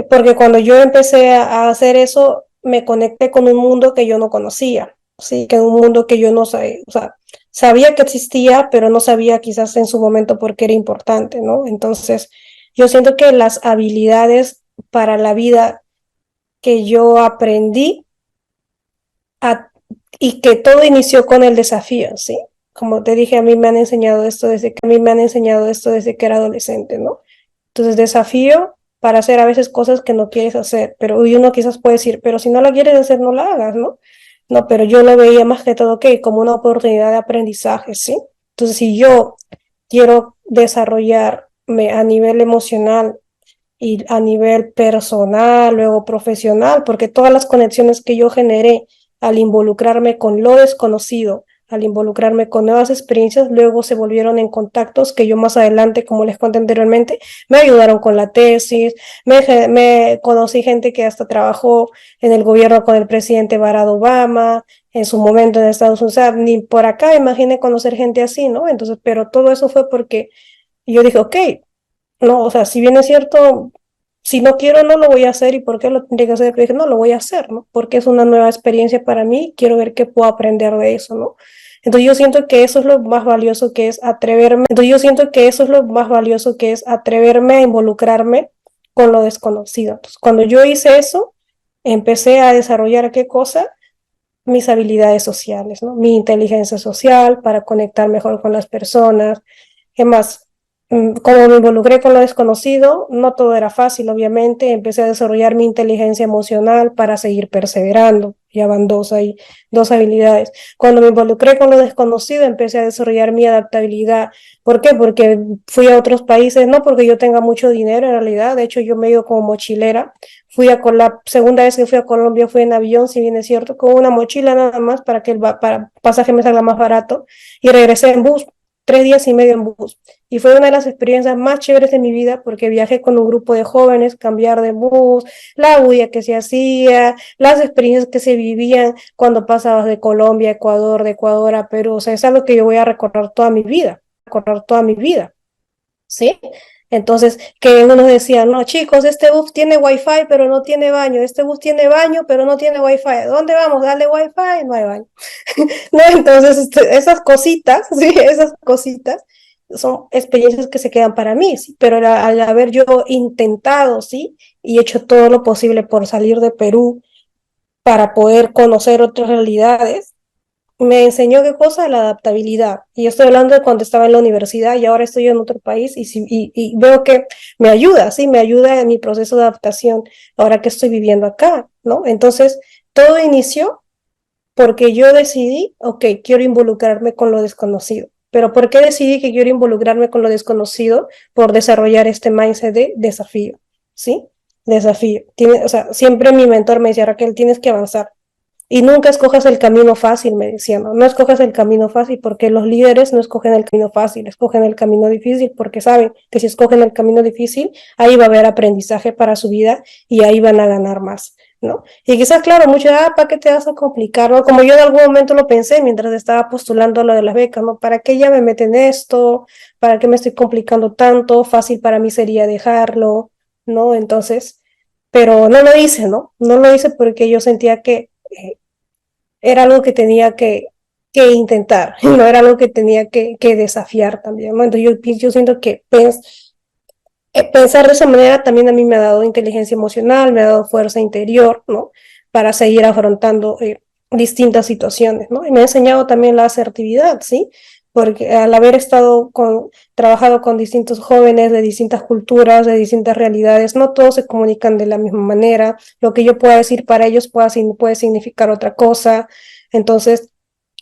Porque cuando yo empecé a hacer eso, me conecté con un mundo que yo no conocía, ¿sí? Que un mundo que yo no sabía, o sea, sabía que existía, pero no sabía quizás en su momento por qué era importante, ¿no? Entonces, yo siento que las habilidades para la vida que yo aprendí a- y que todo inició con el desafío, ¿sí? Como te dije, a mí me han enseñado esto desde que era adolescente, ¿no? Entonces, desafío para hacer a veces cosas que no quieres hacer, pero uno quizás puede decir, pero si no la quieres hacer, no la hagas, ¿no? No, pero yo lo veía más que todo, que como una oportunidad de aprendizaje, ¿sí? Entonces, si yo quiero desarrollarme a nivel emocional y a nivel personal, luego profesional, porque todas las conexiones que yo generé al involucrarme con lo desconocido, al involucrarme con nuevas experiencias, luego se volvieron en contactos que yo más adelante, como les conté anteriormente, me ayudaron con la tesis, me conocí gente que hasta trabajó en el gobierno con el presidente Barack Obama, en su momento en Estados Unidos, o sea, ni por acá imaginé conocer gente así, ¿no? Entonces, pero todo eso fue porque yo dije, ok, no, o sea, si bien es cierto, si no quiero no lo voy a hacer y por qué lo tendría que hacer, pero dije, no, lo voy a hacer, ¿no? Porque es una nueva experiencia para mí, quiero ver qué puedo aprender de eso, ¿no? Entonces yo siento que eso es lo más valioso que es atreverme, entonces yo siento que eso es lo más valioso que es atreverme a involucrarme con lo desconocido. Entonces, cuando yo hice eso, empecé a desarrollar qué cosa, mis habilidades sociales, ¿no? Mi inteligencia social para conectar mejor con las personas. ¿Qué más? Como me involucré con lo desconocido, no todo era fácil, obviamente. Empecé a desarrollar mi inteligencia emocional para seguir perseverando. Ya van dos ahí, dos habilidades. Cuando me involucré con lo desconocido, empecé a desarrollar mi adaptabilidad. ¿Por qué? Porque fui a otros países, no porque yo tenga mucho dinero en realidad. De hecho, yo me he ido como mochilera. La segunda vez que fui a Colombia fui en avión, si bien es cierto, con una mochila nada más para que para pasaje me salga más barato. Y regresé en bus, 3 días y medio en bus. Y fue una de las experiencias más chéveres de mi vida porque viajé con un grupo de jóvenes, cambiar de bus, la bulla que se hacía, las experiencias que se vivían cuando pasabas de Colombia a Ecuador, de Ecuador a Perú. O sea, es algo que yo voy a recordar toda mi vida, ¿sí? Entonces, que uno decía, no, chicos, este bus tiene wifi, pero no tiene baño, este bus tiene baño, pero no tiene wifi, ¿dónde vamos? Dale wifi, no hay baño. No, entonces, esas cositas, sí, esas cositas son experiencias que se quedan para mí, sí, pero al haber yo intentado, sí, y hecho todo lo posible por salir de Perú para poder conocer otras realidades, me enseñó qué cosa, la adaptabilidad. Y yo estoy hablando de cuando estaba en la universidad y ahora estoy en otro país y veo que me ayuda, sí, me ayuda en mi proceso de adaptación ahora que estoy viviendo acá, ¿no? Entonces, todo inició porque yo decidí, ok, quiero involucrarme con lo desconocido. Pero ¿por qué decidí que quiero involucrarme con lo desconocido? Por desarrollar este mindset de desafío, ¿sí? Desafío. O sea, siempre mi mentor me decía, Raquel, tienes que avanzar. Y nunca escojas el camino fácil, me decían, ¿no? No escojas el camino fácil porque los líderes no escogen el camino fácil, escogen el camino difícil porque saben que si escogen el camino difícil, ahí va a haber aprendizaje para su vida y ahí van a ganar más, ¿no? Y quizás, claro, muchos, ¿para qué te vas a complicar, no? Como yo en algún momento lo pensé mientras estaba postulando lo de las becas, ¿no? ¿Para qué ya me meten esto? ¿Para qué me estoy complicando tanto? Fácil para mí sería dejarlo, ¿no? Entonces, pero no lo hice, ¿no? No lo hice porque yo sentía que era algo que tenía que intentar, no era algo que tenía que desafiar también, ¿no? Entonces yo siento que pensar de esa manera también a mí me ha dado inteligencia emocional, me ha dado fuerza interior, ¿no? Para seguir afrontando distintas situaciones, ¿no? Y me ha enseñado también la asertividad, ¿sí? Porque al haber trabajado con distintos jóvenes de distintas culturas, de distintas realidades, no todos se comunican de la misma manera, lo que yo pueda decir para ellos puede significar otra cosa, entonces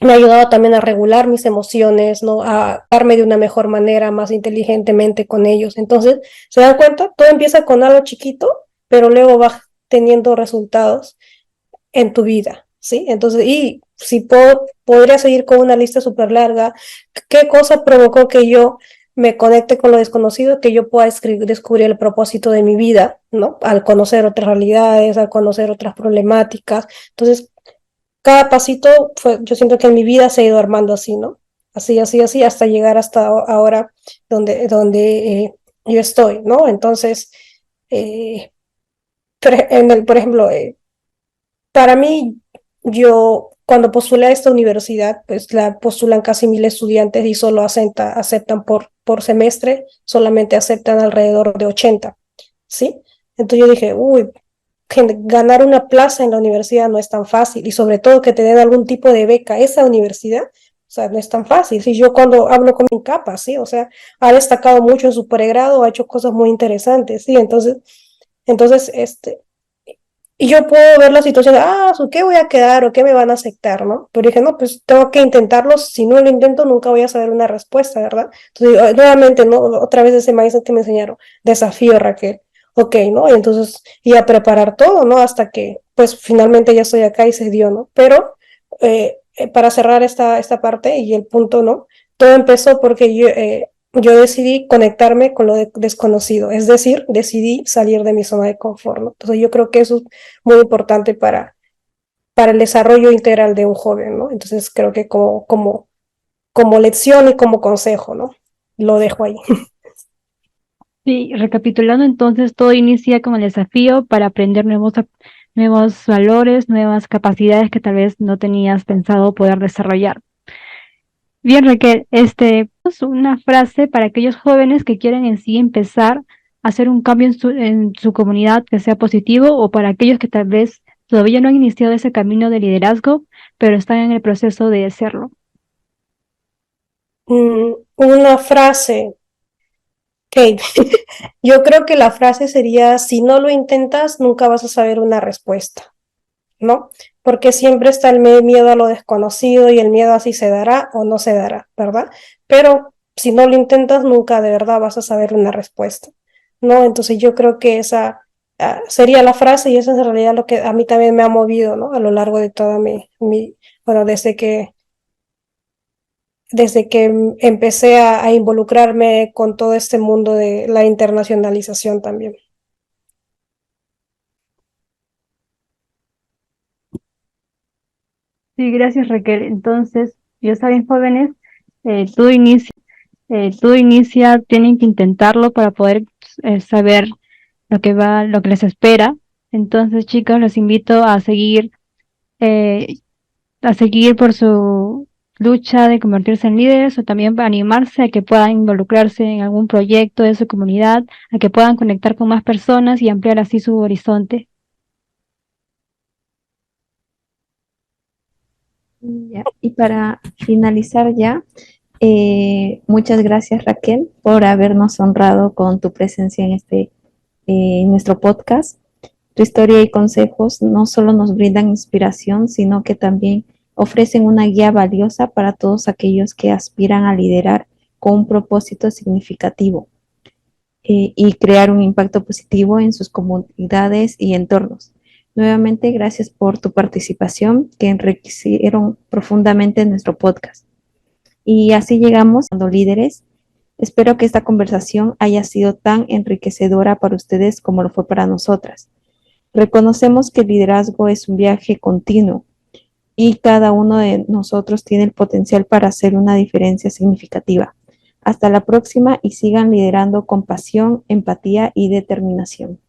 me ha ayudado también a regular mis emociones, ¿no? A darme de una mejor manera, más inteligentemente con ellos. Entonces, ¿se dan cuenta? Todo empieza con algo chiquito, pero luego va teniendo resultados en tu vida, ¿sí? Entonces, y si podría seguir con una lista súper larga, ¿qué cosa provocó que yo me conecte con lo desconocido, que yo pueda descubrir el propósito de mi vida, ¿no? Al conocer otras realidades, al conocer otras problemáticas. Entonces, cada pasito yo siento que en mi vida se ha ido armando así, ¿no? Así, así, así, hasta llegar hasta ahora donde yo estoy, ¿no? Entonces, eh, por ejemplo, para mí, yo cuando postulé a esta universidad, pues la postulan casi 1.000 estudiantes y solo aceptan por semestre, solamente aceptan alrededor de 80, ¿sí? Entonces yo dije, uy, ganar una plaza en la universidad no es tan fácil y sobre todo que te den algún tipo de beca esa universidad, o sea, no es tan fácil. Si yo cuando hablo con mi capa, sí, o sea, ha destacado mucho en su pregrado, ha hecho cosas muy interesantes, sí, entonces, y yo puedo ver la situación, ¿qué voy a quedar o qué me van a aceptar, no? Pero dije, no, pues tengo que intentarlo, si no lo intento nunca voy a saber una respuesta, ¿verdad? Entonces, nuevamente, ¿no? Otra vez ese maíz que me enseñaron, desafío, Raquel, ok, ¿no? Y entonces, y a preparar todo, ¿no? Hasta que, pues, finalmente ya estoy acá y se dio, ¿no? Pero para cerrar esta parte y el punto, ¿no? Todo empezó porque yo decidí conectarme con lo desconocido, es decir, decidí salir de mi zona de confort, ¿no? Entonces yo creo que eso es muy importante para el desarrollo integral de un joven, ¿no? Entonces creo que como lección y como consejo, ¿no? Lo dejo ahí. Sí, recapitulando entonces, todo inicia con el desafío para aprender nuevos valores, nuevas capacidades que tal vez no tenías pensado poder desarrollar. Bien, Raquel, es una frase para aquellos jóvenes que quieren en sí empezar a hacer un cambio en su comunidad que sea positivo, o para aquellos que tal vez todavía no han iniciado ese camino de liderazgo, pero están en el proceso de hacerlo. Una frase, ok. Yo creo que la frase sería, si no lo intentas, nunca vas a saber una respuesta, ¿no? Porque siempre está el miedo a lo desconocido y el miedo a si se dará o no se dará, ¿verdad? Pero si no lo intentas, nunca de verdad vas a saber una respuesta, ¿no? Entonces yo creo que esa sería la frase, y eso es en realidad lo que a mí también me ha movido, ¿no? A lo largo de toda bueno, desde que empecé a involucrarme con todo este mundo de la internacionalización también. Sí, gracias, Raquel. Entonces, ya saben, jóvenes, todo inicia, tienen que intentarlo para poder saber lo que les espera. Entonces, chicos, los invito eh, a seguir por su lucha de convertirse en líderes, o también para animarse a que puedan involucrarse en algún proyecto de su comunidad, a que puedan conectar con más personas y ampliar así su horizonte. Ya. Y para finalizar ya, muchas gracias Raquel por habernos honrado con tu presencia en nuestro podcast. Tu historia y consejos no solo nos brindan inspiración, sino que también ofrecen una guía valiosa para todos aquellos que aspiran a liderar con un propósito significativo y crear un impacto positivo en sus comunidades y entornos. Nuevamente, gracias por tu participación, que enriquecieron profundamente nuestro podcast. Y así llegamos a los líderes. Espero que esta conversación haya sido tan enriquecedora para ustedes como lo fue para nosotras. Reconocemos que el liderazgo es un viaje continuo y cada uno de nosotros tiene el potencial para hacer una diferencia significativa. Hasta la próxima y sigan liderando con pasión, empatía y determinación.